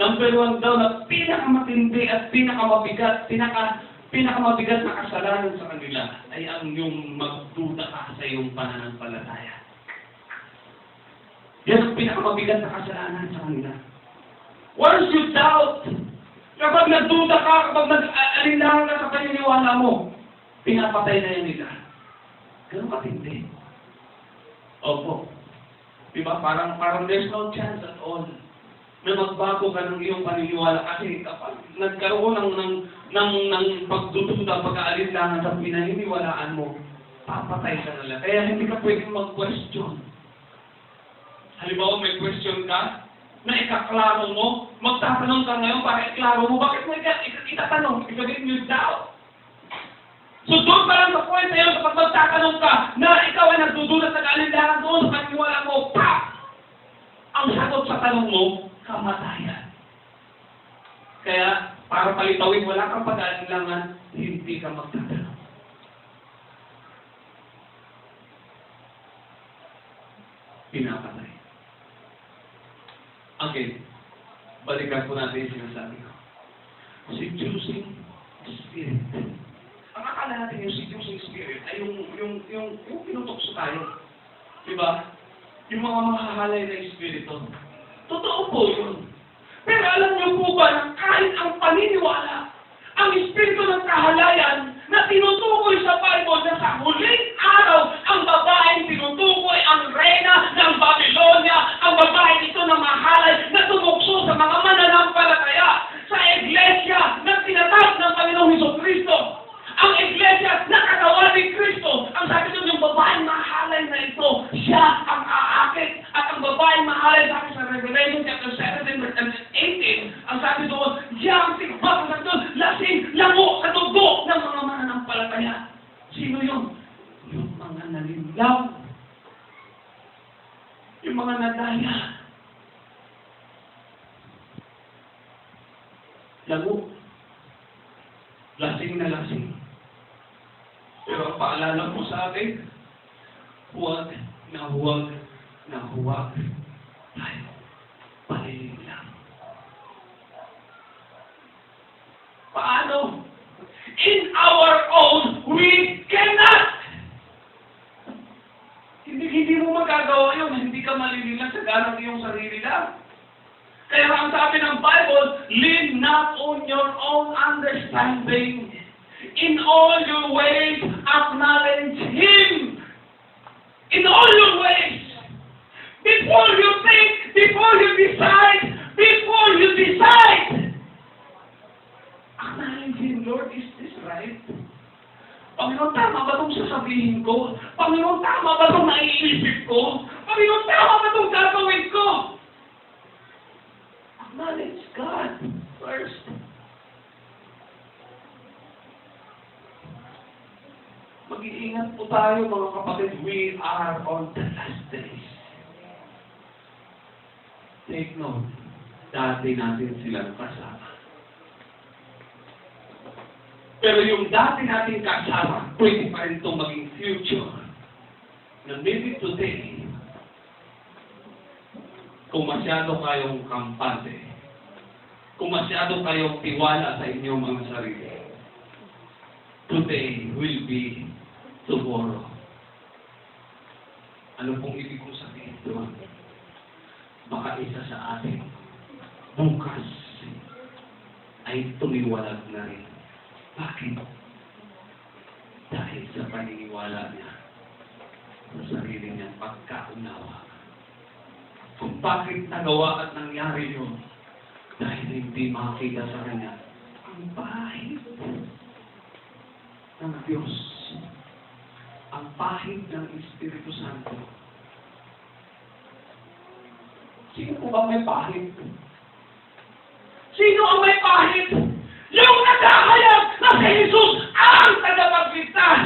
number 1 daw na pinakamatindi at pinakamabigat na kasalanan sa kanila ay ang yung magduda ka sa iyong pananampalataya. Yan ang pinakamabigat na kasalanan sa kanila. Once you doubt, kapag nagduda ka, kapag nag-alinlangan ka sa paniniwala mo, pinapatay na yan nila. Ganun katindi. Opo. Diba? Parang there's no chance at all na magbago ka ng iyong paniniwala kasi kapag nagkaroon ng pagdududa, pag-aalinlangan sa pinaniniwalaan mo, papatay ka nila. Kaya hindi ka pwedeng mag-question. Halimbawa may question ka, na ikaklaro mo, magtatanong ka ngayon para iklaro mo, bakit mo itatanong? Ibigay mo doubt. So doon pa lang sa point na yun, kapag magtatanong ka na ikaw ay nagdudulat sa kaalinlangan doon sa paniniwala mo, pa! Ang sagot sa tanong mo, kamatayan. Kaya, para palitawin, wala kang pag-aalinlangan, hindi ka magtatanong. Pinapatay. Again, balikan po natin yung sinasabi ko. Seducing spirit. Ang akala natin yung seducing spirit ay yung pinutokso tayo. Diba? Yung mga mahahalay na espiritu. Totoo po yun. Pero alam niyo po ba na kahit ang paniniwala, ang espiritu ng kahalayan na tinutukoy sa Bible na sa huling araw, ang babaeng tinutukoy ang reyna ng Babylonia, ang babaeng ito na mahalay na tumukso sa mga mananampalataya sa iglesia na tinatag ng Panginoong Hesukristo. Ang iglesia na katawan ni Kristo, ang sabi doon yung babaeng mahalay na ito, siya ang aakit. At ang babaeng mahalay, sabi sa Revelation chapter 17 verse 18, ang sabi doon, siya ang tigbak, ang sabi doon, lasing, lango, sa dugo ng mga mananampalataya. Sino yun? Yung mga nalinlaw. Yung mga nadaya. Lago. Lasing na lasing. Pero ang paalala po sa atin, huwag tayo palilig lang. Paano? In our own, we cannot! Hindi mo magagawa yun, hindi ka malililang sa ganang iyong sarili lang. Kaya ang sabi ng Bible, lean not on your own understanding. In all your ways, acknowledge Him. In all your ways. Before you think, before you decide, acknowledge Him, Lord, is this right? Panginoon, tama ba itong sasabihin ko? Panginoon, tama ba itong naiisip ko? Panginoon, tama ba itong gagawin ko? Acknowledge God first. Mag-iingat po tayo mga kapatid. We are on the last days. Take note, dati natin silang kasama. Pero yung dati natin kasama, pwede pa rin itong maging future. Na maybe today, kung masyado kayong kampante, kung masyado kayong tiwala sa inyong mga sarili, today will be tomorrow. Ano pong ibig kong sabihin doon? Baka isa sa atin, bukas, ay tumiwalag na rin. Bakit? Dahil sa paniniwala niya sa sarili niyang pagkaunawa. Kung bakit nagawa at nangyari yun, dahil hindi makita sa kanya ang pahit ng Diyos, ang pahit ng Espiritu Santo. Sino po ba may pahit? Sino ang may pahit? Yung nagkakayag na si Jesus ang ang tagapagligtas.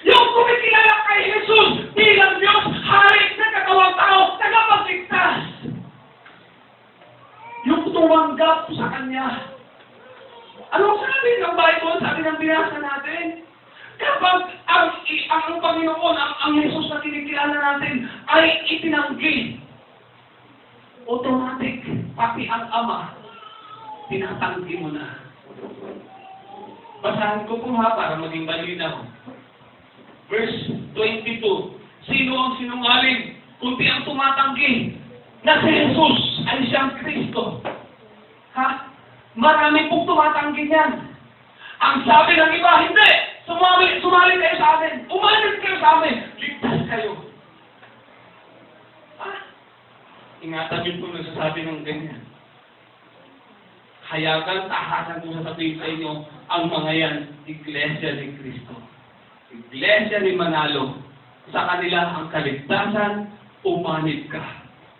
Yung kumikilala kay Jesus bilang Diyos, hari na katawang tao, tagapagligtas. Yung tumanggap sa Kanya. Anong sabi ng Bible? Sabi ng binasa natin? Kapag ang Panginoon, ang Jesus na kinikilala natin ay itinanggi, automatic, pati ang Ama, tinatanggi mo na. Basahin ko po para maging malinaw. Verse 22, sino ang sinungaling, kundi ang tumatanggi na si Jesus ay siyang Kristo? Ha? Marami pong tumatanggi niyan. Ang sabi ng iba, hindi! Sumali kayo sa amin! Umalis kayo sa amin! Ligtas kayo! Ingatan yun po nagsasabi ng ganyan. Hayagan, tahasan ko sasabihin sa inyo, ang mga yan, Iglesia ni Cristo. Iglesia ni Manalo. Sa kanila ang kaligtasan, umanib ka.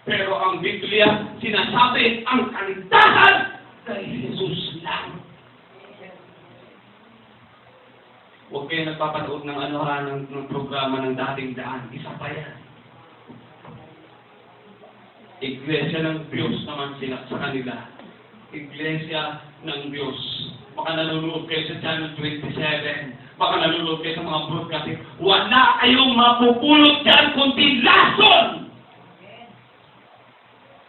Pero ang Biblia, sinasabi, ang kaligtasan kay Jesus lang. Huwag kayo nagpapanood ng ng programa ng dating daan. Isa pa yan. Iglesia ng Diyos naman sila sa kanila. Iglesia ng Diyos. Baka nanonood kayo sa Channel 27. Baka nanonood kayo sa mga broadcasting. Wala kayong mapupulot dyan kundi lason!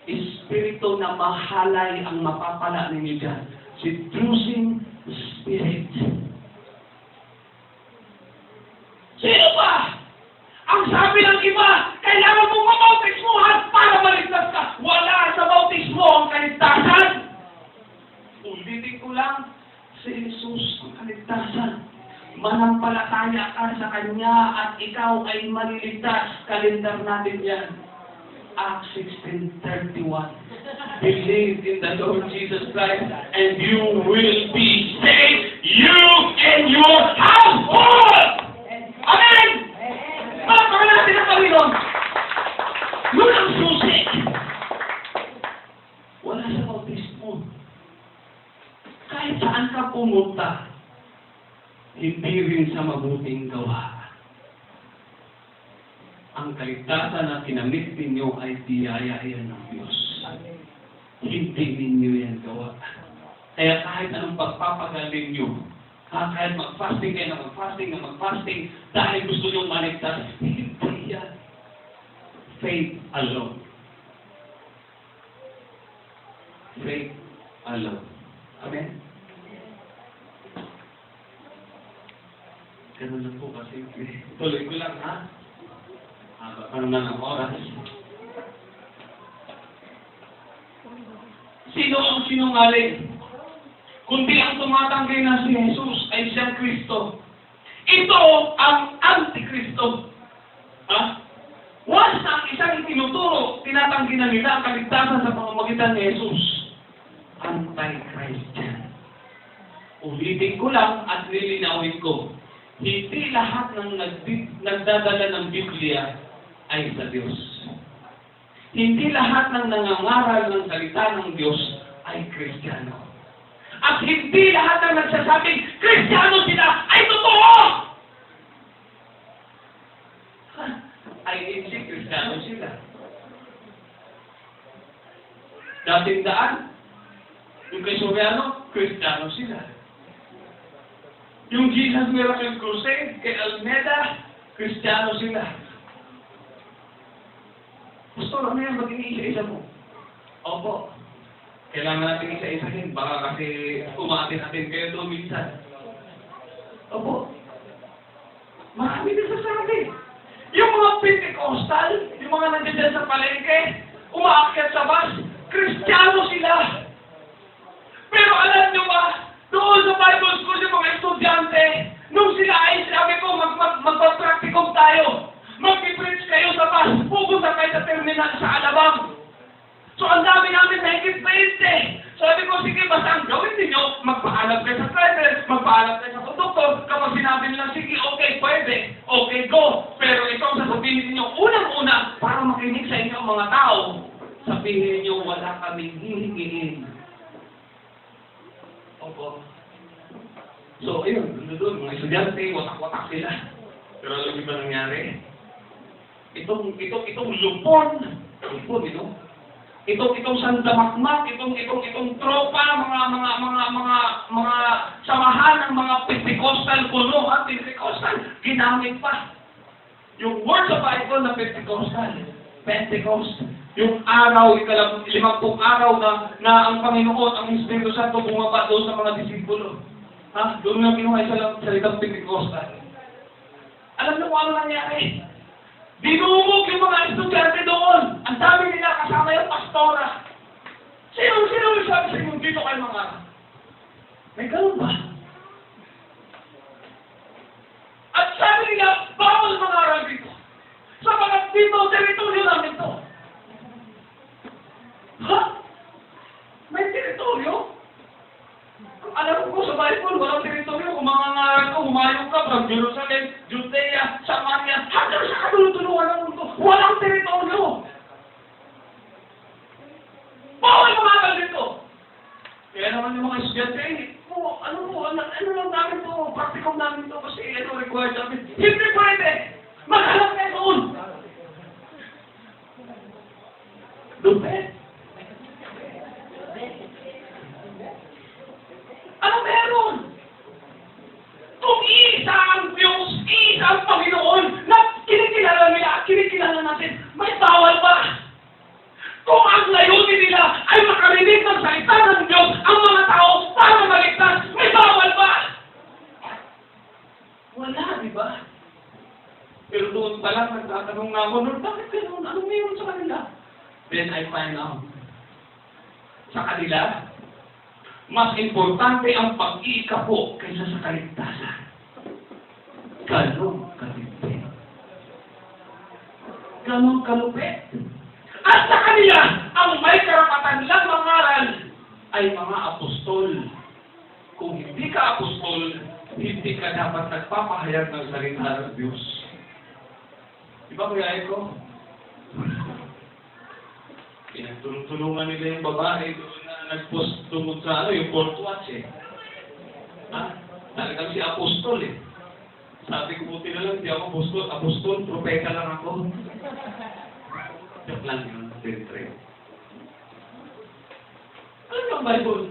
Espiritu na mahalay ang mapapala ninyo dyan. Seducing spirit. Sino ba? Ang sabi ng iba, kailangan mong mabautismuhan para maligtas ka. Wala sa bautismo ang kaligtasan. Ulitin ko lang, si Jesus ang kaligtasan. Manampalataya ka sa Kanya at ikaw ay maliligtas. Kalendar natin yan. Acts 16:31. Believe in the Lord Jesus Christ and you will be saved, you and your household! Amen! Palakpakan natin ang Panginoon. Yun ang susi. Wala sa bautismo. Kahit saan ka pumunta, hindi rin sa mabuting gawa. Ang kaligtasan na kinamit ninyo ay biyaya yan ng Diyos. Hindi ninyo yan gawa. Kaya kahit anong pagpapagaling nyo, kahit mag-fasting kayo na mag-fasting, dahil gusto nyo maligtas, hindi yan. Faith alone. Faith alone. Amen? Ganun lang po kasi. Tuloy ko lang, ha? Ano na ng oras? Sino ang sinungaling? Kundi ang tumatanggi na si Jesus ay siyang Kristo. Ito ang Antikristo. Ha? Once na ang isang itinuturo, tinatanggi na nila ang kaligtasan sa pamamagitan ni Jesus. Antichrist yan. Ulitin ko lang at lilinawin ko. Hindi lahat ng nagdadala ng Biblia ay sa Diyos. Hindi lahat ng nangangaral ng salita ng Diyos ay Kristiyano. At hindi lahat ng nagsasabing Kristiyano sila ay totoo! Ay hindi Kristiyano sila. Dating daan, yung kay Soriano, Kristiyano sila. Yung Jesus Miracle Crusade, kay Almeda, Kristiyano sila. Pastor, ano yan? Maging isa-isa mo. Opo. Kailangan natin isa-isahin. Baka kasi umatin-atin kayo doon minsan. Opo. Marami din sasabi. Yung mga Pentecostal, yung mga nandiyan sa palengke, umaakyat sa bus, Kristiyano sila. Pero alam nyo ba, doon sa Bible School, yung mga estudyante, nung sila ay sinabi ko, magpa-practicum tayo. Mag-preach kayo sa bus, pupunta kayo sa terminal sa Alabang. So, ang dami namin mahigit 20. Sabi ko, sige, basta ang gawin ninyo, magpaalam kayo sa driver, magpaalam kayo sa conductor. Kapag sinabi nila, sige, okay, pwede, okay, go. Pero ito ang sasabihin ninyo, unang-una, para makinig sa inyo ang mga tao, sabihin ninyo, wala kaming hihingiin. Opo. So, ayun, doon, mga estudyante, watak-watak sila. Pero alam niyo ba nangyari? Itong lupon ito. Itong sandamakmak, itong tropa, mga samahan ng mga Pentecostal kuno at Pentecostal, ginamit pa. Yung word sa Bible na Pentecost, yung araw, 50 araw na ang Panginoon, ang Espiritu Santo bumaba doon sa mga disipulo. Ha? Doon nga kinuha sa salitang Pentecostal. Alam niyo kung ano nangyari? Dinumog yung mga estudyante doon. Ang dami nila kasama yung pastora. Sino yung sabi sa inyo dito kayo mga? May ganun ba? At sabi nila, bawal mangaral dito. Sapagat dito, teritoryo namin to. Ha? May teritoryo? Alam ko sa Bible, walang teritoryo. Kung mangangaral ka, humayong ka from Jerusalem, Judea, Samaria, hanggang sa katulutulungan ng mundo. Walang teritoryo. Bawal mangaral dito. Kaya naman yung mga estudyante, ano lang namin to, practicum namin to, kasi required namin. Hindi pwede! Maghanap kayo doon! Lupet! Ano meron? Kung isa ang Diyos, isa ang Panginoon, na kinikilala natin, may bawal ba? Kung ang layunin nila ay makarinig ng salita ng Diyos ang mga tao para maligtas, may bawal ba? Wala, di ba? Pero doon pa lang nagtatanong na ako, Lord, bakit gano'n? Anong meron sa kanila? Then I find out. Sa kanila, mas importante ang pag-iikapo kaysa sa kaligtasan. Ganong kalupit. Ganong kalupit. At sa kanila, ang may karapatan lang mangaral ay mga apostol. Kung hindi ka apostol, hindi ka dapat nagpapahayag ng salita ng Diyos. Di ba kaya ito? Pinagtulungan nila yung babae doon na nag-post tungkol sa yung Fourth Watch eh. Ha? Talagang si apostol eh. Sabi ko buti na lang, di ako apostol, propeta lang ako. Joke lang yun, tinitry. Ano yung Bible?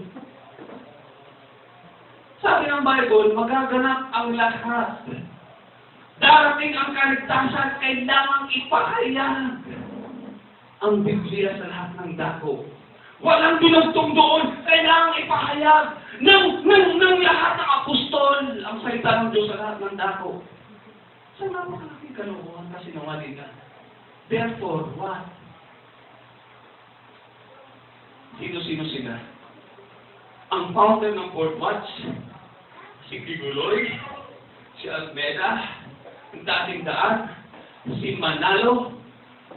Sabi ng Bible, magaganap ang lahat. Darating ang kaligtasan, kailangang ipahayag ang Biblia sa lahat ng dako. Walang dinugtong doon, kailangang ipahayag ng lahat ng apostol ang salita ng Diyos sa lahat ng dako. Sa napakalaking kalukuhan kasi nawalingan. Therefore, what? Sino-sino sila? Ang founder ng Fourth Watch, si Kiguloy, si Almeda, ang dating daan, si Manalo,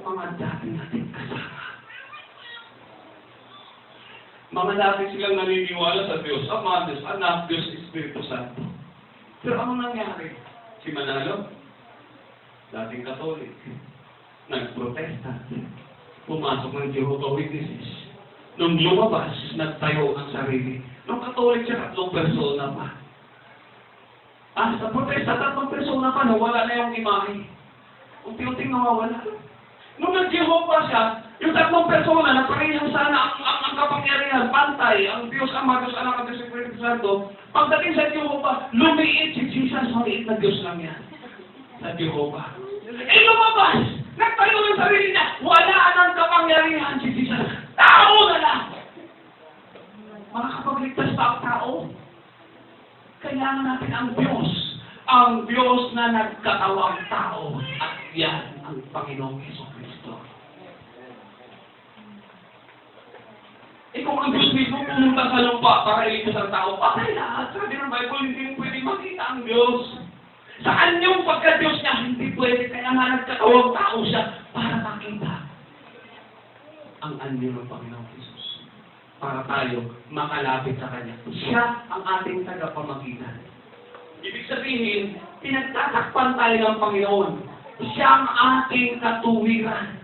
mga dating natin kasama. Mga dati silang naniniwala sa Diyos, Ama, Diyos, Anak, Diyos, Espiritu Santo. Pero ano nangyari? Si Manalo, dating Katolik, nagprotesta, pumasok ng Jehovah's Witnesses. Nung lumabas, nagtayo ang sarili. Nung Katolik siya, 3 persona pa. Sa protesta, 3 persona pa, nawala na yung imahe. Unti-unting nawawala. Nung nag-Jehovah siya, yung 3 persona na parehang sana ang kapangyarihan, pantay, ang Diyos Ama, Diyos Anak, at Diyos Espiritu Santo, pagdating sa Jehovah, lumiit si Jesus, maliit na Diyos lang yan. Sa Jehovah. Lumabas! Nagtayo ng sarili niya, wala nang kapangyarihan si Jesus. Tao na lang! Makakapagligtas pa ang tao? Kailangan natin ang Diyos na nagkatawang tao. At yan ang Panginoong Jesucristo. Kung ang Diyos mismo pumunta sa lupa para iligtas ang tao, patay lahat. Sabi ng Bible, hindi mo pwede makita ang Diyos. Saan yung pagka-Diyos niya? Hindi pwede. Kaya nga nagkatawang tao siya para makita ang anyo ng Panginoong Jesus. Para tayo makalapit sa Kanya. Siya ang ating tagapamagitan. Ibig sabihin, pinagtatakpan tayo ng Panginoon. Siya ang ating katuwiran.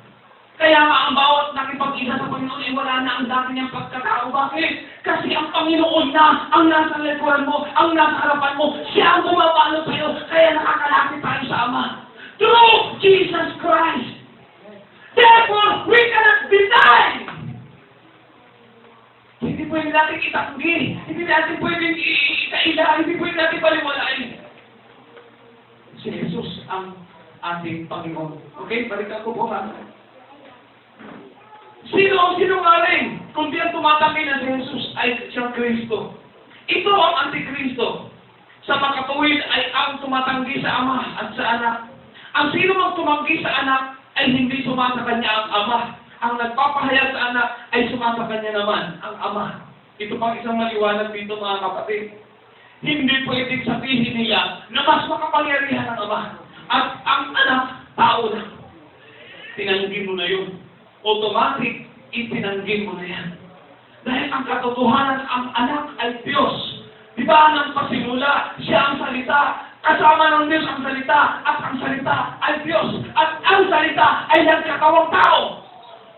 Kaya nga ang bawat nakipag-isa sa Panginoon ay wala na ang dati niyang pagkatao. Bakit? Kasi ang Panginoon na ang nasa likuran mo, ang nasa harapan mo, siya ang bumabalo sa'yo, kaya nakakalapit tayo sa Ama. Through Jesus Christ. Therefore, we cannot deny. Hindi pwede natin itanggi. Hindi natin pwede ikaila. Hindi pwede natin paliwalain. Si Jesus ang ating Panginoon. Okay? Balikan ko po ha. Sino ang sinungaling? Kung di ang tumatanggi na si Jesus ay siyang Kristo. Ito ang Antikristo. Sa makatuwid ay ang tumatanggi sa Ama at sa Anak. Ang sino mang tumanggi sa Anak ay hindi sumasa kanya ang Ama. Ang nagpapahayag sa Anak ay sumasa kanya naman ang Ama. Ito pang isang maliwanag dito mga kapatid. Hindi pwedeng sabihin nila na mas makapangyarihan ang Ama. At ang Anak, tao na. Tinanggi mo na yun. Automatic, itinanggi mo na yan. Dahil ang katotohanan, ang Anak ay Diyos. Di ba nang pasimula, siya ang salita, kasama ng Diyos ang salita, at ang salita ay Diyos. At ang salita ay nagkatawang tao.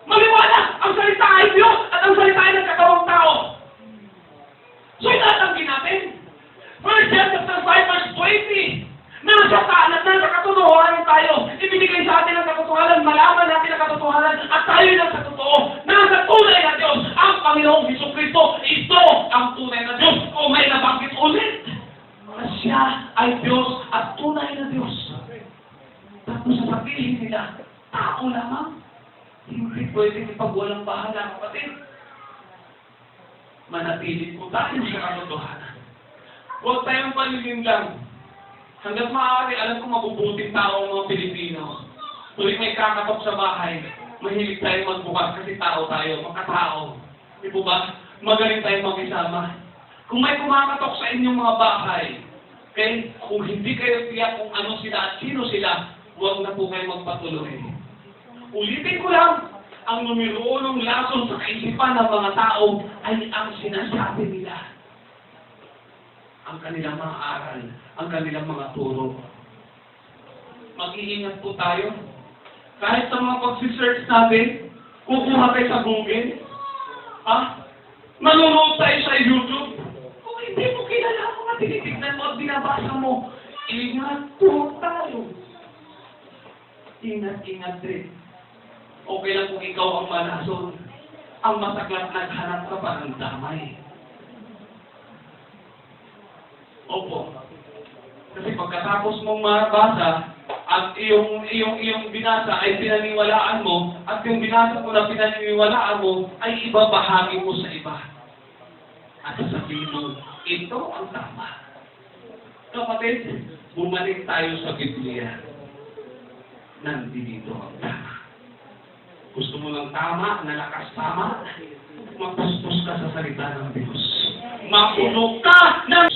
Maliwanag, ang salita ay Diyos, at ang salita ay nagkatawang tao. So, itatanggi natin. 1 John 5 verse 20. Nasa katotohanan tayo. Ibinigay sa atin ang katotohanan, malaman natin ang katotohanan, at tayo lang sa totoo. Nasa tunay na Diyos, ang Panginoong Jesucristo. Ito ang tunay na Diyos. O may nabanggit ulit. Na siya ay Diyos at tunay na Diyos. Tapos sasabihin nila, tao lamang. Hindi pwedeng ipagwalang bahala, kapatid. Manatili po tayo sa katotohanan. Huwag tayong palilim lang. Hanggat maaari, alam ko mabubuting tao ang mga Pilipino. Tuwing may kakatok sa bahay, mahilig tayo magbukas kasi tao tayo, makatao. Di po ba? Magaling tayo makisama. Kung may kumakatok sa inyong mga bahay, okay, kung hindi kayo tiyak kung ano sila at sino sila, huwag na po kayo magpatuloy. Ulitin ko lang, ang numero unong lason sa kaisipan ng mga tao ay ang sinasabi nila. Ang kanilang mga aral, ang kanilang mga turo. Mag-iingat po tayo. Kahit sa mga pag-search natin, kukuha kayo sa Google, manonood tayo sa YouTube. Kung hindi mo kilala ang mga tinitignan mo at binabasa mo, ingat po tayo. Ingat-ingat din. Okay lang kung ikaw ang malason. Ang masaklat naghanap ka pa ng damay. Opo. Kasi pagkatapos mong mabasa, at iyong binasa ay pinaniwalaan mo, at yung binasa mo na pinaniwalaan mo, ay ibabahagi mo sa iba. At sasabihin mo, ito ang tama. Kapatid, bumalik tayo sa Biblia. Nandito ang tama. Gusto mo ng tama, na lakas tama, mapuspos ka sa salita ng Diyos. Mapuno ka ng...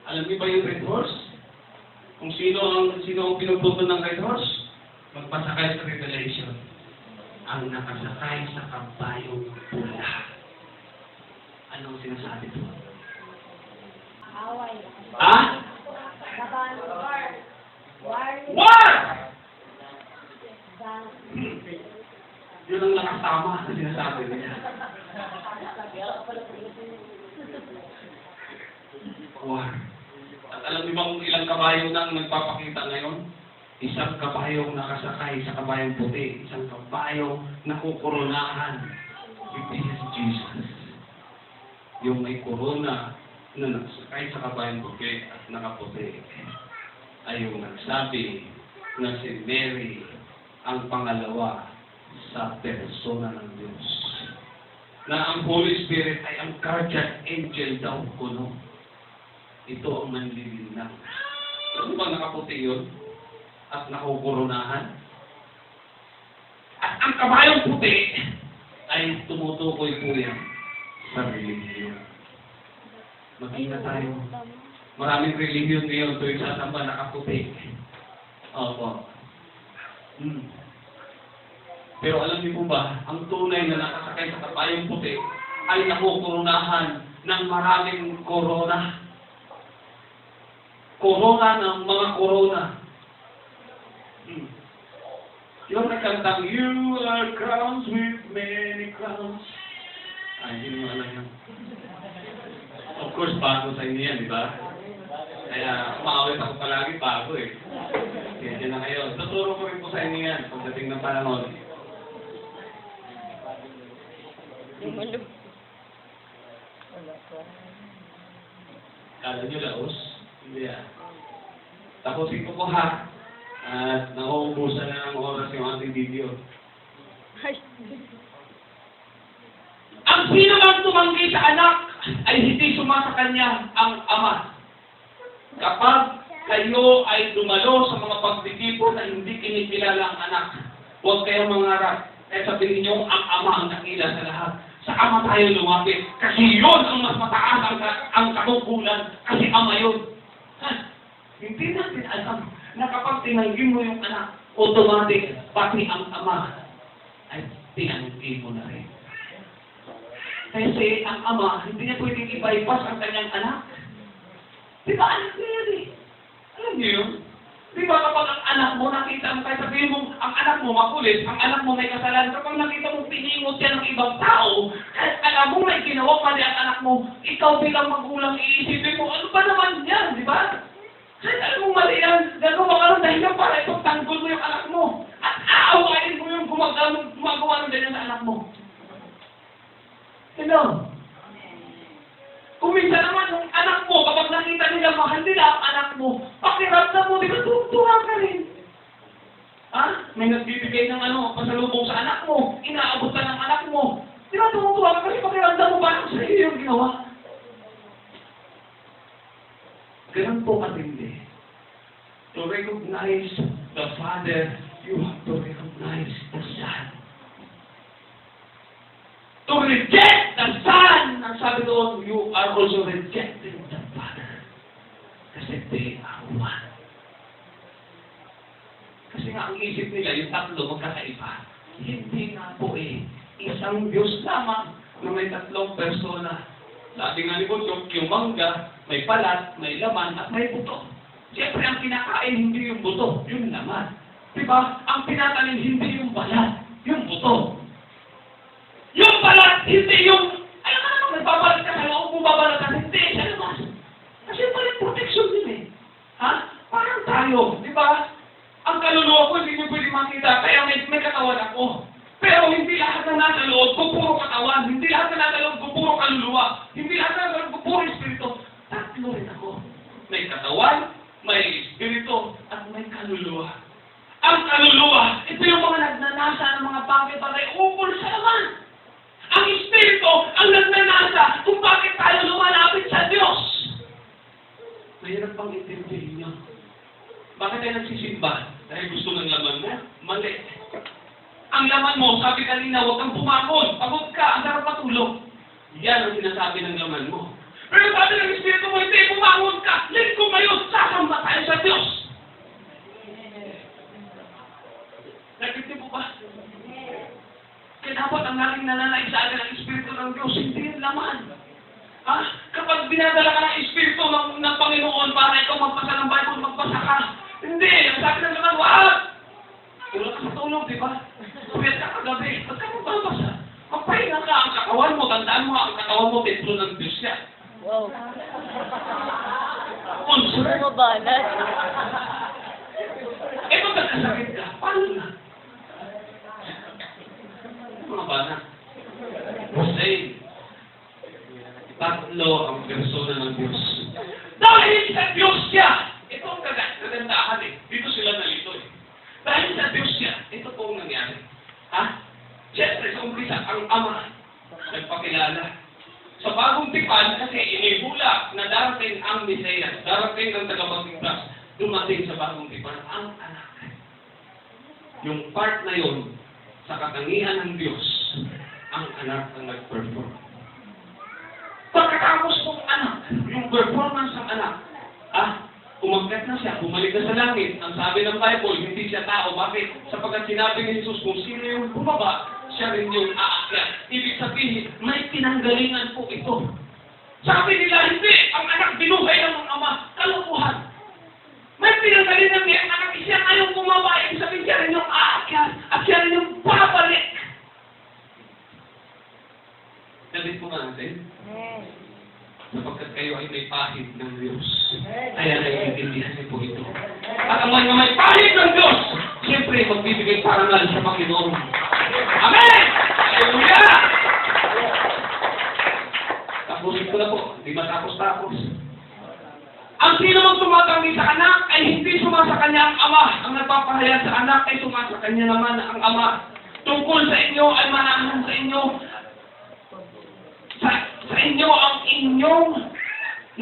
Alam niyo ba yung Red Horse? Kung sino ang pinuputo ng Red Horse? Magpasakay sa Revelation. Ang nakasakay sa kabayong pula. Anong sinasabi ito? Away. Ha? War! Yun ang nakasama na sinasabi niya. War. At alam niyo ba kung ilang kabayo nang nagpapakita ngayon? Isang kabayong nakasakay sa kabayong puti. Isang kabayong nakukoronahan. This is Jesus. Yung may corona na nakasakay sa kabayong puti at nakaputi ay yung nagsabi na si Mary ang pangalawa sa persona ng Diyos. Na ang Holy Spirit ay ang guardian angel daw kuno. Ito ang manlilinaw. Ano ba nakaputi yun? At nakukoronahan? At ang kabayong puti ay tumutukoy po yan sa religion. Mag-ingat tayo. Maraming religion ngayon tuwing sasamba nakaputi. Opo. Pero alam niyo po ba, ang tunay na nakasakay sa kabayong puti ay nakukoronahan ng maraming korona. Korona ng mga korona. Yung nagkantang, You are crowns with many crowns. Ay, hindi mo alam yan. Of course, bago sa inyo yan, di ba? Kaya, umakawit ako palagi bago eh. Kaya dyan na kayo. Tuturo ko rin po sa inyo yan pagdating ng panahon. Kala nyo laos? Hindi ah. Tapusin ko po ha. At nauubusan na ng oras yung ating video. Ang sino man tumanggi sa anak ay hindi sumasa kanya ang ama. Kapag kayo ay dumalo sa mga pagtitipon na hindi kinikilala ang anak, huwag kayong mangarap. Kaya sabihin niyo, ang ama ang nakila sa lahat. Sa ama tayo lumapit. Kasi yun ang mas mataas ang katungkulan. Kasi ama yun. Hindi natin alam na kapag tinanggi mo yung anak, automatic, pati ang ama ay tinanggi mo na rin. Kasi ang ama, hindi niya pwedeng i-bypass ang kanyang anak. Di ba anak niya yan eh? Alam niyo yun? Di ba kapag ang anak mo, nakita mo, kahit sabihin mo, ang anak mo makulit, ang anak mo may kasalanan, kapag nakita mo piningot yan ng ibang tao, kahit alam mo may ginawa mali ang anak mo, ikaw bilang magulang iisipin mo, ano ba naman yan, di ba? Kahit alam mo mali yan, gagawa ka ng dahilan para ipagtanggol mo yung anak mo. At aawain mo yung gumagawa ng ganyan sa anak mo. Hello? Kung minsan naman, yung anak mo, kapag nakita nila mahal nila ang anak mo, pakiramdam mo, di ba tuwa ka rin? Ha? May nagbibigay ng pasalubong sa anak mo, inaabot ka ng anak mo. Di ba tumutuwa ka kasi pakiramdam mo parang sa iyo yung ginawa? Ganun po katindi. To recognize the Father, you have to recognize the Son. To reject the Son, ang sabi doon, you are also rejecting the Father. Kasi they are one. Kasi nga ang isip nila, yung tatlo magkakaiba. Hindi nga po eh. Isang Diyos lamang na may tatlong persona. Sabi nga ni Bundok, yung mangga, may balat, may laman, at may buto. Siyempre, ang kinakain hindi yung buto, yung laman. Diba? Ang pinatanim hindi yung balat, yung buto. Yung balat, hindi yung, alam ka naman, nagbabalat ka sa loob mo, babalatan, hindi, sa labas. Kasi palit protection din eh. Ha? Parang tayo, di ba? Ang kaluluwa ko, hindi ko pwede makita, kaya may katawan ako. Pero hindi lahat na nasa loob ko puro katawan, hindi lahat na nasa loob ko puro kaluluwa, hindi lahat na nasa loob ko puro espiritu. Tatlo rin ako. May katawan, may espiritu, at may kaluluwa. Ang kaluluwa, ito yung mga nagnanasa ng mga bagay-bagay ukol sa laman. Ang espiritu, ang nagnanasa kung bakit tayo lumalapit sa Diyos. Mahirap pang intindihin niyo. Bakit tayo nagsisimba? Dahil gusto ng laman mo? Mali. Ang laman mo, sabi kanina, huwag kang pumakon. Pagod ka, ang sarap matulog. Yan ang sinasabi ng laman mo. Pero sabi ng espiritu mo, hindi, pumakon ka. Lingko ngayon, sasamba tayo sa Diyos. Nakiti mo ba? Kaya dapat ang aking nananaig sa akin ang espiritu ng Diyos, hindi yung laman. Ha? Kapag binadala ka ng espiritu ng Panginoon para ikaw magpasa ng Bible, magpasa ka. Hindi, ang sabi ng laman, wag! Tulog ka sa tulog, di ba? Puyat ka kagabi, ba't ka magbabasa? Magpahinga ka ang katawan mo, tandaan mo ang katawan mo, templo ng Diyos yan. Wow. Sponsor. Mabalat. Eh, kung nagkasakit ka, paano na? Mga bana. Kasi, tatlo ang persona ng Diyos. Dahil sa Diyos siya! Ito ang kagandahan eh. Dito sila nalito eh. Dahil sa Diyos siya, ito po ang nangyari. Ha? Siyempre, sa umpisa, ang Ama nagpakilala. Sa bagong tipan, kasi inihula na darating ang Mesiyas, darating ang tagapagligtas, dumating sa bagong tipan ang anak. Yung part na yun, sa katangian ng Diyos, ang anak ang nag-perform. Pagkatapos ng anak, yung performance ng anak, umakyat na siya, bumalik na sa langit. Ang sabi ng Bible, hindi siya tao. Bakit? Sapagkat sinabi ni Jesus, kung sino yung bumaba, siya rin yung aakyat. Ibig sabihin, may pinanggalingan po ito. Sabi nila, hindi, ang anak binuhay ng Ama, kalokohan. May pinanggalingan niya ang anak siya ngayong bumaba, ibig sabihin siya rin yung aakyat at siya rin yung babalik. Dalit po natin, sapagkat kayo ay may pahid ng Diyos. Kaya naiintindihan niyo po ito. At ang mga may pahid ng Diyos, siyempre magbibigay parangal sa Panginoon. Amen! Hallelujah! Tapusin ko na po, di matapos-tapos. Ang sino mang tumatanggi sa anak ay hindi sumasa kanya ang ama. Ang nagpapahayag sa anak ay sumasa kanya naman ang ama. Tungkol sa inyo ay manahan sa inyo. Sa inyo ang inyong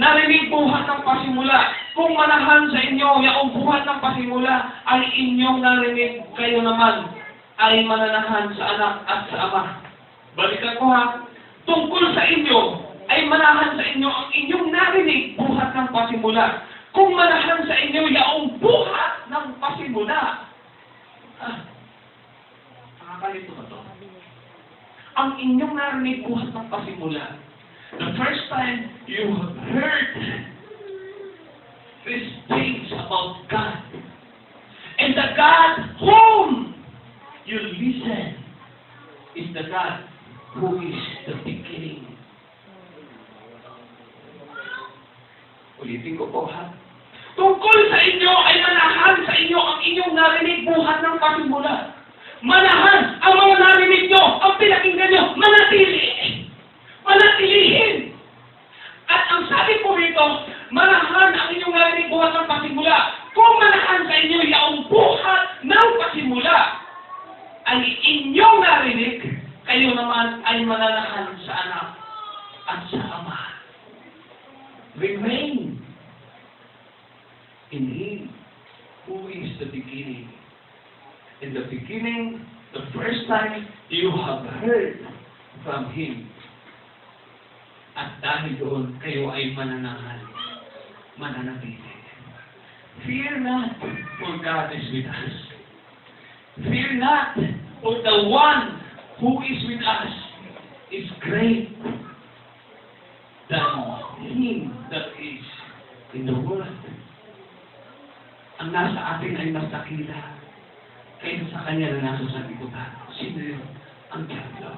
narinig buhat ng pasimula. Kung manahan sa inyo, yung buhat ng pasimula ay inyong narinig, kayo naman ay mananahan sa anak at sa ama. Balikan ko ha. Tungkol sa inyo ay manahan sa inyo ang inyong narinig buhat ng pasimula. Kung manahan sa inyo yung buhat ng pasimula. Nakakalito ba ito? Ang inyong narinig buhat ng pasimula. The first time you heard these things about God. And the God whom you listen is the God who is the beginning. Ulitin ko po ha. Tungkol sa inyo ay manahan sa inyo ang inyong narinig buhat ng pasimula. Manahan ang mga narinig nyo, ang pinakinggan nyo, manatili. Manatilihin. At ang sabi po rito, manahan ang inyong narinig buhat ng pasimula. Kung manahan sa inyo yung buhat ng pasimula, ay inyong narinig, kayo naman ay mananahan sa anak at sa ama. Remain in Him who is the beginning. In the beginning, the first time you have heard from Him. At dahil doon, kayo ay mananahan, mananatili. Fear not, for God is with us. Fear not, for the one who is with us is great than Him that is in the world. Ang nasa atin ay mas dakila kaysa sa Kanya na nasa sanlibutan. Sino yun? Ang diablo.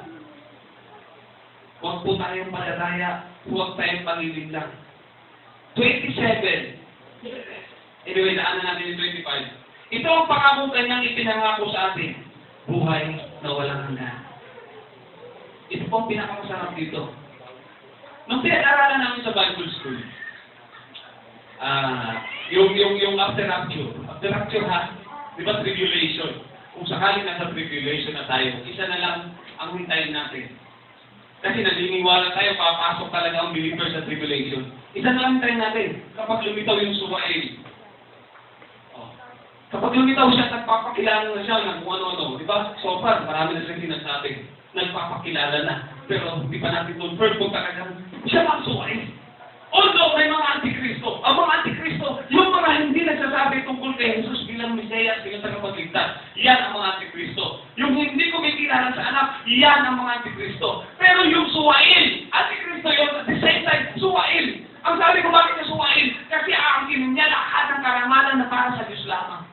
Huwag po tayong palataya, huwag tayong pangiling lang. 27. Anyway, daanan natin yung 25. Ito ang pangako Kanyang ipinangako sa atin. Buhay na walang hanggan. Ito po ang pinakamasarap dito. Nung pinag-aralan namin sa Bible School, yung after rapture ha, di ba tribulation? Kung sakaling nasa tribulation na tayo, isa na lang ang hintayin natin. Kasi naniniwala tayo, papasok talaga ang believer sa tribulation. Isa na lang hintayin natin, kapag lumitaw yung Suwael. Kapag lumitaw siya, nagpapakilala na siya ng kung ano-ano. Di ba? So far, marami na siyang sinasabi. Nagpapakilala na. Pero hindi pa natin confirm kung talagang siya ang Suwael. Although may mga antikristo. Ang mga antikristo, yung mga hindi nagsasabi tungkol kay Jesus bilang Mesiyas, bilang tagapagligtas, yan ang mga antikristo. Yung hindi kumikilala sa anak, yan ang mga antikristo. Pero yung Suwael, antikristo yun, at the same time, Suwael. Ang sabi ko bakit na Suwael? Kasi aangkin niya lahat ng karangalan na para sa Diyos lamang.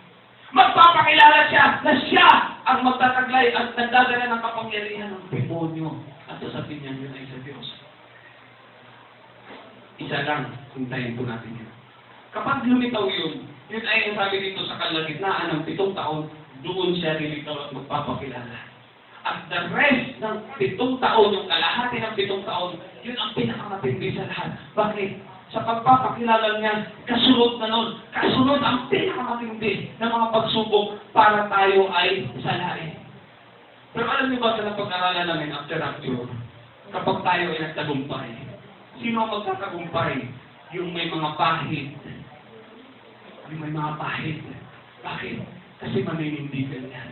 Magpapakilala siya na siya ang magtataglay at nagdadala ng kapangyarihan ng demonyo. At sasabihin niya yun ay sa Diyos. Isa lang, hintayin po natin yun. Kapag lumitaw yun, yun ay ang sabi dito sa kalagitnaan ng 7 taon, doon siya lilitaw at magpapakilala. At the rest ng 7 taon, yung kalahati ng 7 taon, yun ang pinakamatindi sa lahat. Bakit? Sa pagpapakilala niya, kasunod na nun. Kasunod ang pinakamatindi ng mga pagsubok para tayo ay salain. Pero alam niyo ba sa napag-aralan namin after rapture, kapag tayo ay nagtagumpay, sino ang magtatagumpay? Yung may mga pahid. Yung may mga pahid. Bakit? Kasi maninindigan yan.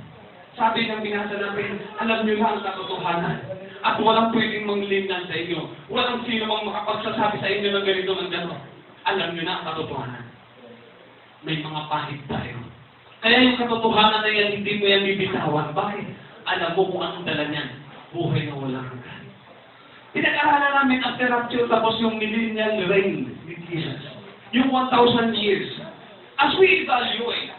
Sabi ng binasa namin, alam niyo lang ang katotohanan. At walang pwedeng manglindan sa inyo. Walang sino mang makapagsasabi sa inyo ng ganito ng gano'n. Alam niyo na ang katotohanan. May mga pahid tayo. Kaya yung katotohanan na yan, hindi mo yan bibitawan. Bakit? Alam mo kung anong dala niyan. Buhay na walang hanggan. Pinag-aralan namin after rapture, tapos yung millennial reign with Jesus. Yung 1,000 years. As we evaluate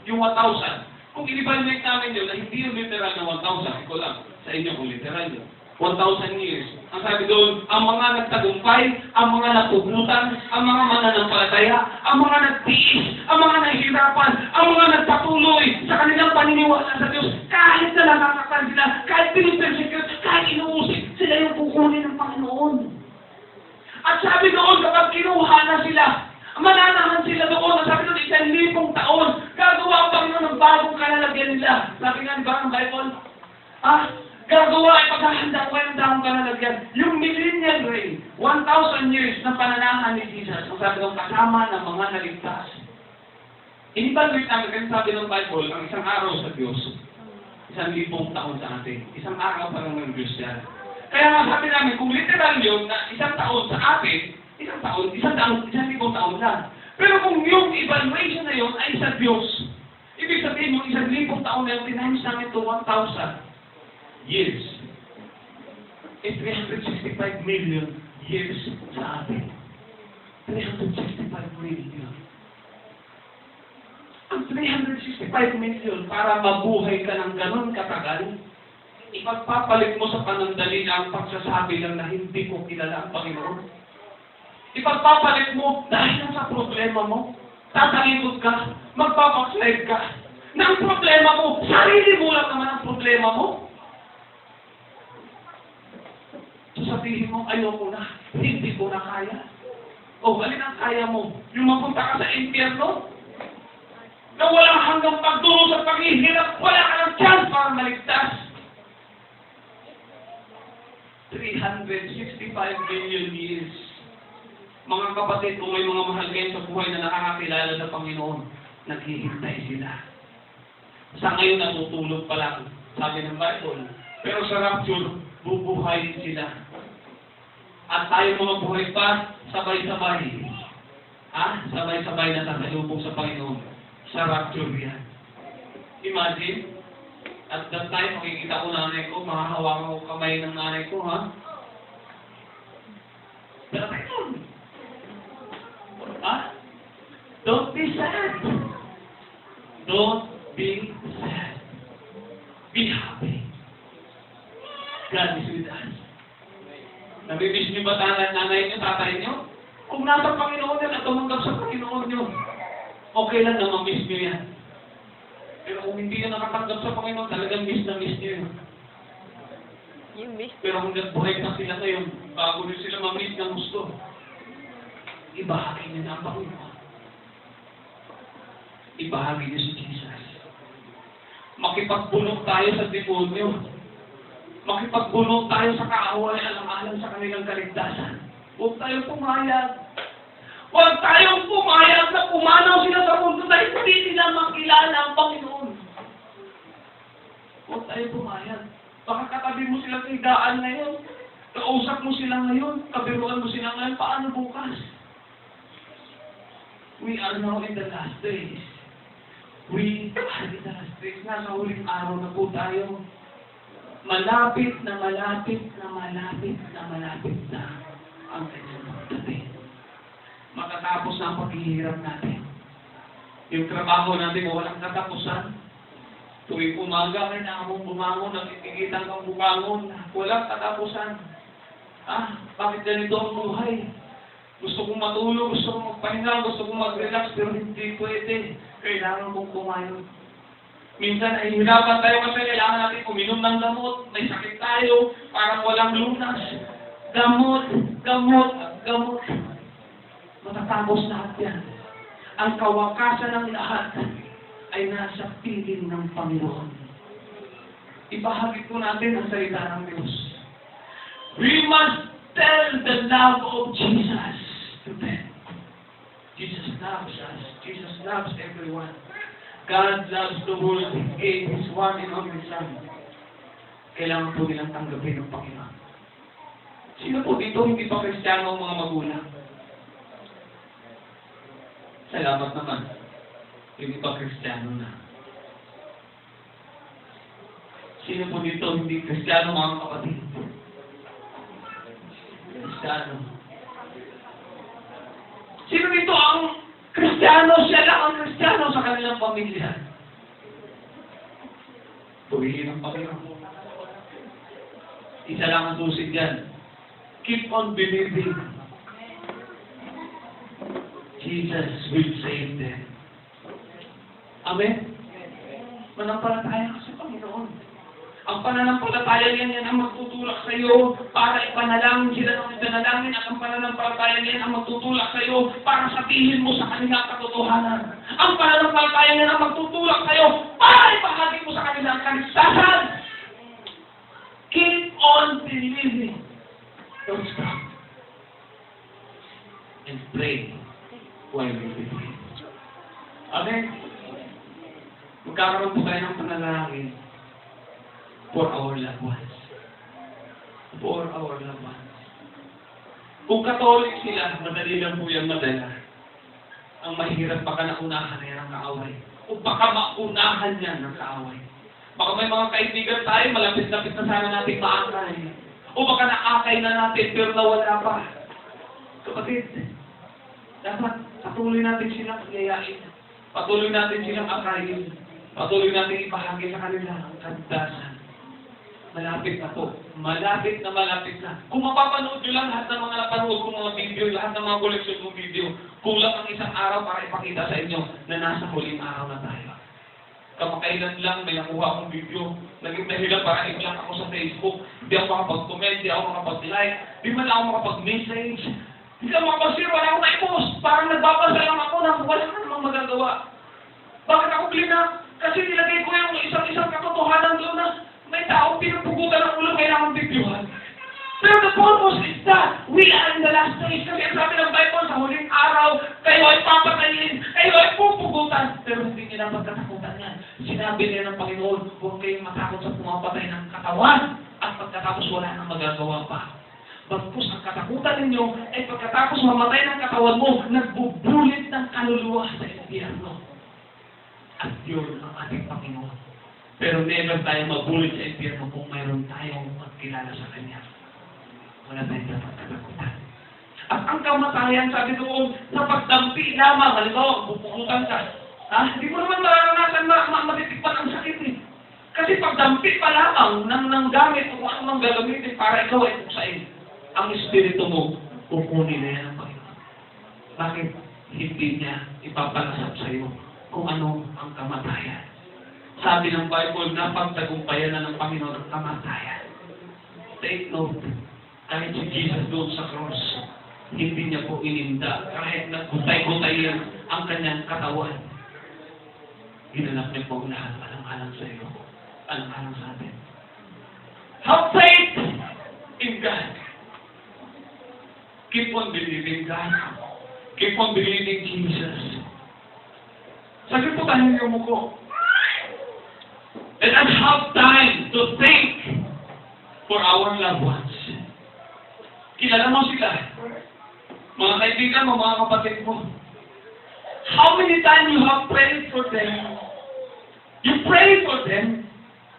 yung 1,000. Kung i-evaluate namin yun, na hindi yung literal na 1,000, ikaw lang, sa inyo kung literal yun. 1,000 years. Ang sabi doon, ang mga nagtagumpay, ang mga natugutan, ang mga mananampalataya, ang mga nagtiis, ang mga nahihirapan, ang mga nagpatuloy sa kanilang paniniwala sa Diyos, kahit na nakakakal sila, kahit pinipersecute, kahit inuusik, sila yung kukunin ng Panginoon. At sabi doon, kapag kinuha na sila, mananahan sila doon, sabi doon, 1,000 taon, gagawa ang Panginoon ng bagong kalalagyan nila. Sabi nga, di ba, ang Bible? Gagawa ay paghahanda ko ng bagong kalalagyan. Yung millennial reign, 1,000 years na pananahan ni Jesus, ang sabi doon, kasama ng mga naligtas. Inibalwit namin, kasi sabi ng Bible, ang isang araw sa Diyos, 1,000 taon sa atin. Isang araw pa lang ng Diyos yan. Kaya nga sabi namin, kung literal yun, na 1 taon sa atin, 1,000 taon lang. Pero kung yung evaluation na yun ay sa Diyos, ibig sabihin yung 1,000 taon na yun, tinahims namin to 1,000 years. 365 million years sa atin. 365 million. Ang 365 million para mabuhay ka ng ganun katagal, ipagpapalit mo sa panandali ang pagsasabi lang na hindi ko kilala ang Panginoon. Ipagpapalit mo dahil lang sa problema mo. Tatalikod ka, magpapaslide ka. Na ang problema mo, sarili mo lang naman ang problema mo. Sasabihin mo, ayoko na, hindi ko na kaya. O, alin ang kaya mo? Yung mapunta ka sa impyerno? Na walang hanggang pagduro sa paghihirap, wala ka ng chance para maligtas. 365 million years. Mga kapatid, kung may mga mahal kayo sa buhay na nakakakilala sa Panginoon, naghihintay sila. Sa ngayon, natutulog pa lang, sabi ng Bible. Pero sa rapture, bubuhayin sila. At tayo mga buhay pa, sabay-sabay. Sabay-sabay na sasalubong sa Panginoon. Sa rapture yan. Imagine, at that time, makikita ko nanay ko, mahahawakan ko kamay ng nanay ko, ha? Pero tayo, don't be sad. Don't be sad. Be happy. God is with us. Nabibis niyo ba nanay niyo, tatay niyo? Kung nasa Panginoon yan at tumanggap sa Panginoon niyo, okay lang na ma-miss niyo yan. Pero kung hindi na nakatanggap sa Panginoon, talagang miss na miss niyo yun. Pero kung nagbuhay na sila ngayon, bago nyo sila ma-miss ng gusto, ibahagi niyo na ang Panginoon. Ibahagi niyo si Jesus. Makipagbulong tayo sa demonyo. Makipagbulong tayo sa kaaway alang-alang sa kanilang kaligtasan. Huwag tayong pumayag. Huwag tayong pumayag na pumanaw sila sa mundo dahil hindi nila makilala ang Panginoon. Huwag tayong pumayag. Baka katabi mo sila sa higaan ngayon. Kausap mo sila ngayon. Kabiruan mo sila ngayon. Paano bukas? We are now in the last days. We are in the last days. Nasa huling araw na po tayo. Malapit na malapit na malapit na malapit na ang kanyang tabi. Matatapos na ang paghihirap natin. Yung trabaho natin walang katapusan. Tuwing umaga, kailangan mong bumangon, nakikita kang bumangon, walang katapusan. Bakit ganito ang buhay? Gusto kong matulog, gusto kong magpahinga, gusto kong mag-relax, pero hindi pwede. Kailangan kong kumain. Minsan ay hirapan tayo kasi kailangan natin uminom ng gamot. May sakit tayo, parang walang lunas. Gamot, gamot, gamot. Matatapos lahat yan. Ang kawakasan ng lahat ay nasa piling ng Panginoon. Ibahagi po natin ang salita ng Diyos. We must tell the love of Jesus to them. Jesus loves us. Jesus loves everyone. God loves the world. He gave His one and only Son. Kailangan po nilang tanggapin ng Panginoon. Sino po dito hindi pa Kristiyano ang mga magulang? Salamat naman. Hindi pa Kristiyano na. Sino po dito hindi Kristiyano mga kapatid? Kristiyano. Sino dito ang Kristiyano? Siya lang ang Kristiyano sa kanilang pamilya. Purihin ang Panginoon. Isa lang ang susi dyan. Keep on believing. Jesus will save them. Amen? Manampalataya ka sa Panginoon. Ang pananampalataya yan ang magtutulak sa iyo para ipanalangin sila ng ipanalangin at ang pananampalataya yan ang magtutulak sa iyo para sabihin mo sa kanila katotohanan. Ang pananampalataya yan ang magtutulak sa iyo para ipahagi mo sa kanila ang kaligtasan. Keep on believing. Don't stop. And pray while you believe. Amen? Magkakaroon po tayo ng panalangin for our loved ones. For our loved ones. Kung Katolik sila, madali lang po yan madala. Ang mahirap baka naunahan na yan ang kaaway. O baka maunahan yan ng kaaway. Baka may mga kaibigan tayo, malapit-lapit na sana natin maakay. O baka naakay na natin, pero nawala pa. Kapatid, dapat patuloy natin silang yayain. Patuloy natin silang akayin. Patuloy natin ipahagi sa kanila ang kaligtasan. Malapit na po. Malapit na. Kung mapapanood nyo lang lahat ng mga napanood kong mga video, lahat ng mga koleksyon kong video, kulang ang isang araw para ipakita sa inyo na nasa huling araw na tayo. Kamakailan lang may nakuha akong video. Naging dahilan para i-block ako sa Facebook. Hindi ako makapag-comment, hindi ako makapag-like, hindi man ako makapag-message. Hindi ako makapag-share, wala akong na-post. Parang nagbabasa lang ako na wala na namang magagawa. Bakit ako blinak? Kasi nilagay ko yung isang katotohanan doon na may taong pinupugutan ng ulo kailangan videohan. Pero the purpose is that we are in the last days. Kasi ang sabi ng Bible, sa huling araw, kayo ay papatayin, kayo ay pupugutan. Pero hindi nila pagkatakutan yan. Sinabi niya ng Panginoon, huwag kayong matakot sa pumapatay ng katawan at pagkatapos wala nang magagawa pa. Bagkus ang katakutan ninyo ay pagkatapos mamatay ng katawan mo, nagbubulit ng kaluluwa sa impyerno. At yun ang ating Panginoon. Pero never tayo mabulit sa impyerno kung mayroon tayong magkilala sa Kanya. Wala tayong dapat katakutan. At ang kamatayan, sabi doon, sa pagdampi lamang, halimbawa, pupukutan ka. Hindi mo naman mararanasan matitikpan ang sakit eh. Kasi pagdampi pa lamang ng gamit kung ano mang gagamitin para ikaw ay puksain. Ang espiritu mo, kukunin na yan ang Panginoon. Bakit hindi niya ipapalasap sa iyo kung ano ang kamatayan? Sabi ng Bible, napagtagumpayan na ng Panginoon ang kamatayan. Take note, kahit si Jesus doon sa cross, hindi niya po ininda. Kahit nagutay-gutay yan ang kanyang katawan. Ginanap niya po lahat, alang-alang sa iyo, alang-alang sa atin. Have faith in God. Keep on believing God. Keep on believing Jesus. Sabi po tayo yung umuko. Let us have time to think for our loved ones. Kilala mo sila. Mga kaibigan mo, mga kapatid mo. How many times you have prayed for them? You pray for them.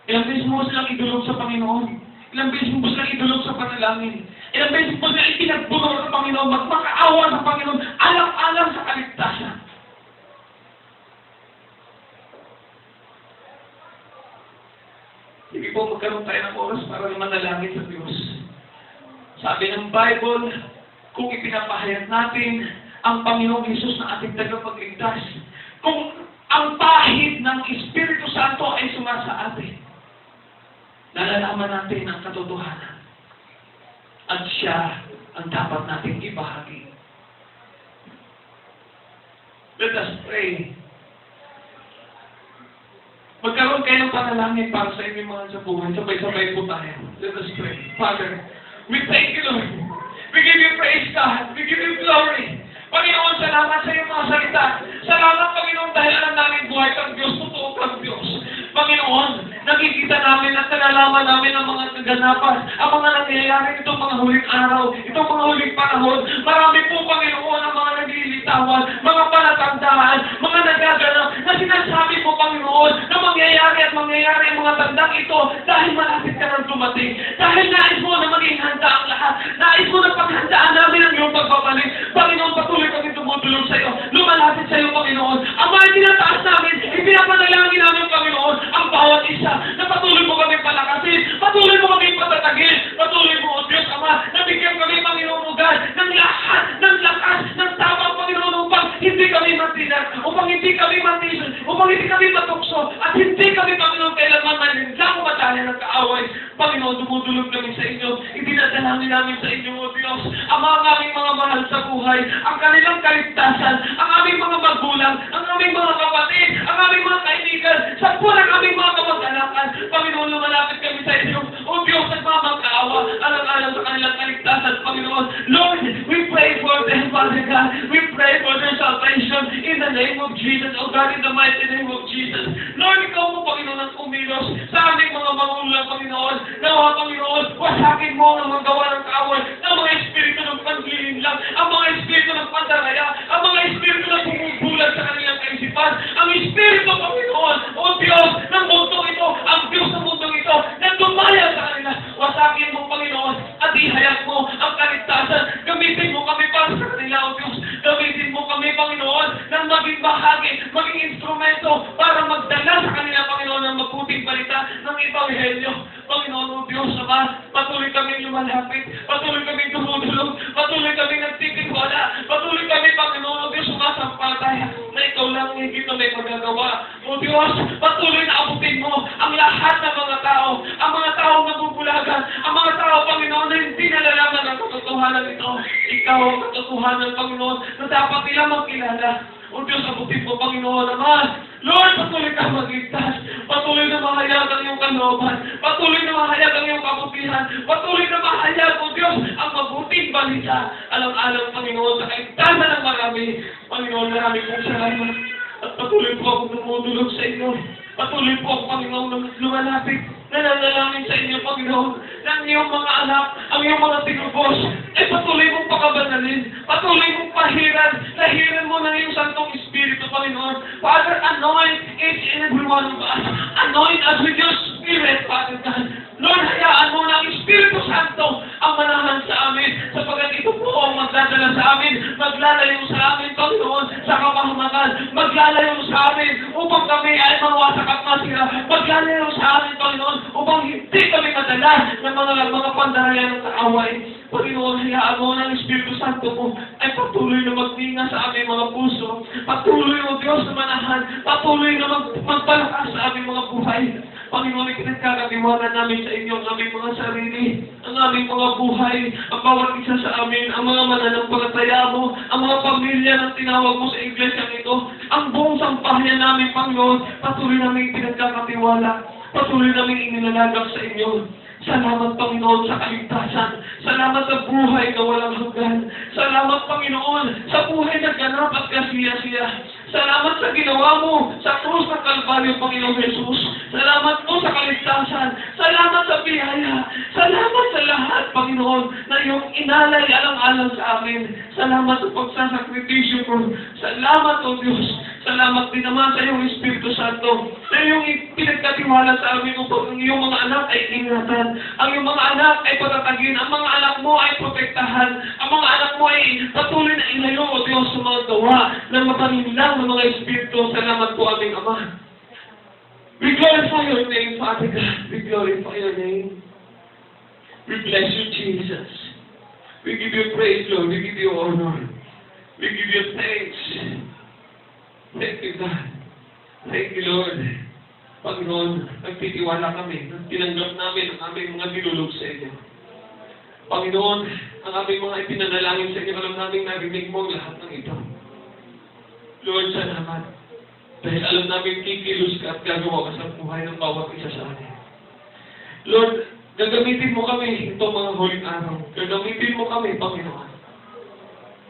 Ilang beses mo silang idulog sa Panginoon. Ilang beses mo silang idulog sa panalangin. Ilang beses mo silang ipinagbulong sa Panginoon. Magmakaawa sa Panginoon. Alang-alang sa kaligtasan. Sige po, magkaroon tayo ng oras para manalangin sa Diyos. Sabi ng Bible, kung ipinapahayag natin ang Panginoong Hesus na ating tagapagligtas, kung ang pahid ng Espiritu Santo ay sumasa atin, nalalaman natin ang katotohanan. At siya ang dapat natin ibahagi. Let us pray. Magkaroon kayo ng panalangin para sa inyong mga sa buhay. Sabay-sabay po tayo. Let us pray. Father, we thank you, Lord. We give you praise, God. We give you glory. Panginoon, salamat sa iyong mga salita. Salamat, Panginoon, dahil alam namin buhay kang Diyos, totoo kang Diyos. Panginoon, nakikita namin at nalalaman namin ang mga kaganapan, ang mga nangyayari itong mga huling araw, itong mga huling panahon. Marami po, Panginoon, ang mga naglilitawan, mga palatandaan, mga nagaganap, na sinasabi po, Panginoon, na mangyayari at mangyayari ang mga tandang ito dahil malapit ka nang dumating. Dahil nais mo na maging handa ang lahat. Nais mo na paghandaan namin ang iyong pagbabalik. Panginoon, patuloy kami tumutulong sa iyo. Lumalapit sa iyo, Panginoon. Ang mga tinataas namin, ipinapanalangin namin, Panginoon, ang bawat isa na patuloy katukso, at hindi kami, Panginoon, kailanman malinlang o matali ng kaaway. Panginoon, dumudulog kami sa inyo. Idinadalangin namin sa inyo, O Diyos, ang mga aming mga mahal sa buhay, ang kanilang kaligtasan, ang aming mga magulang, ang aming mga kapatid, ang aming mga kaibigan, sa pulang aming mga kamag-anakan. Panginoon, lumalapit kami sa inyo. O Diyos, nagmamagkaawa, alang-alang sa kanilang kaligtasan, Panginoon. Lord, we pray for them, Father God. We pray for their salvation in the name of Jesus, O God, in the mighty name of Jesus. Lord, ikaw mo, Panginoon, ang umilos sa aming mga magulang, Panginoon. Nawa, Panginoon, wasakin mo ang mga gawa ng kaaway, ang mga espiritu ng panglilinlang, ang mga espiritu ng pandaraya, ang mga espiritu ng bumubulag sa kanilang kaisipan, ang espiritu, Panginoon, O Diyos, ng mundong ito, ang Diyos ng mundong ito, na dumaya sa kanila. Wasakin mo, Panginoon, at ihayag mo ang kaligtasan. Gamitin mo kami para sa kanila, O Diyos. Gamitin mo kami, Panginoon, ng maging bahagi, maging instrumento para magdala sa kanila, Panginoon, ng mabuting balita ng Ebanghelyo. Panginoon, O Diyos, Ama, patuloy kami lumalapit, patuloy kami tumutulong, patuloy kami nagtitiwala, patuloy kami, Panginoon, O Diyos, sumasampataya na ikaw lang hindi na may magagawa. O Diyos, patuloy na abutin mo ang lahat ng mga tao, ang mga tao na bubulagan, ang mga tao, Panginoon, na hindi nalalaman ang katotohanan nito. Ikaw ang katotohanan, Panginoon, na dapat nila magkilala. O Diyos, abutin mo, Panginoon, naman. Lord, patuloy ka magligtas. Patuloy na mahayag ang iyong kalooban. Patuloy na mahayag ang iyong kabutihan. Patuloy na mahayag, O Diyos, ang mabuting balita. Alang-alang, Panginoon, sa kaigtasan ng marami. Panginoon, marami kong salamat. At patuloy po akong dumudulog sa inyo. Patuloy po ako, Panginoon, lumalapit. Nananalangin sa inyo, Panginoon, na ang iyong mga anak, ang iyong mga tinubos, ay patuloy mong pakabanalin, patuloy mong lahiran mo ng iyong Santong Espiritu, Panginoon. Father, anoint each and every one of us. Anoint us with your Spirit, Father God. Lord, hayaan mo na ang Espiritu Santo ang manahan sa amin, sapagkat ito po ang magdadala sa amin, maglalayo sa amin, Panginoon, sa kapahamakan, maglalayo sa amin upang kami ay mawasak at masira, maglalayo sa amin, Panginoon, upang hindi kami madala ng mga pandaraya ng kaaway. Panginoon, hayaan mo ng Espiritu Santo mo ay patuloy na magtinga sa aming mga puso, patuloy, O Diyos, na manahan, patuloy na magpalakas sa aming mga buhay. Panginoon, ikinagkakatiwala namin sa inyo ang aming mga sarili, ang aming mga buhay, ang bawat isa sa amin, ang mga mananampalataya mo, ang mga pamilya na tinawag mo sa iglesia ito, ang buong sampahan namin, Panginoon, patuloy namin ikinagkakatiwala, patuloy namin ininalagak sa inyo. Salamat, Panginoon, sa kaligtasan. Salamat sa buhay na walang hanggan. Salamat, Panginoon, sa buhay na ganap at kasiya-siya. Salamat sa ginawa mo sa krus ng Kalbaryo, Panginoon Jesus. Salamat po sa kaligtasan. Salamat sa biyaya. Salamat sa lahat, Panginoon, na iyong inalay alang-alang sa amin. Salamat sa pagsasakripisyo mo. Salamat, O Diyos. Salamat din naman sa iyong Espiritu Santo na iyong pinagkatiwala sa amin upang ang iyong mga anak ay ingatan. Ang iyong mga anak ay patatagin. Ang mga anak mo ay protektahan. Ang mga anak mo ay patuloy na ilayo, O Diyos, sa mga gawa ng mapanilang ng mga Espiritu. Salamat po, aming Ama. We glorify your name, Father God. We glorify your name. We bless you, Jesus. We give you praise, Lord. We give you honor. We give you thanks. Thank you, God. Thank you, Lord. Panginoon, nagtitiwala kami. Tinanggap namin ang aming mga nilulog sa inyo. Panginoon, ang aming mga ipinanalangin sa inyo, alam namin narinig mo ang lahat ng ito. Lord, salamat. Dahil alam namin kikilos ka at gagawa ka sa buhay ng bawat isa sa atin. Lord, gagamitin mo kami itong mga huling araw. Gagamitin mo kami, Panginoon,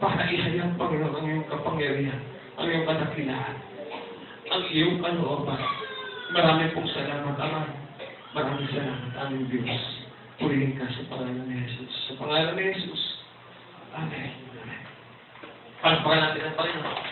para ihayag, Panginoon, ang iyong kapangyarihan, ang iyong kadakilaan, ang iyong kalooban. Maraming pong salamat, Ama. Maraming salamat, aming Diyos. Purihin ka sa pangalan ni Jesus. Sa pangalan ni Jesus. Amen. Palpakan natin ang Panginoon.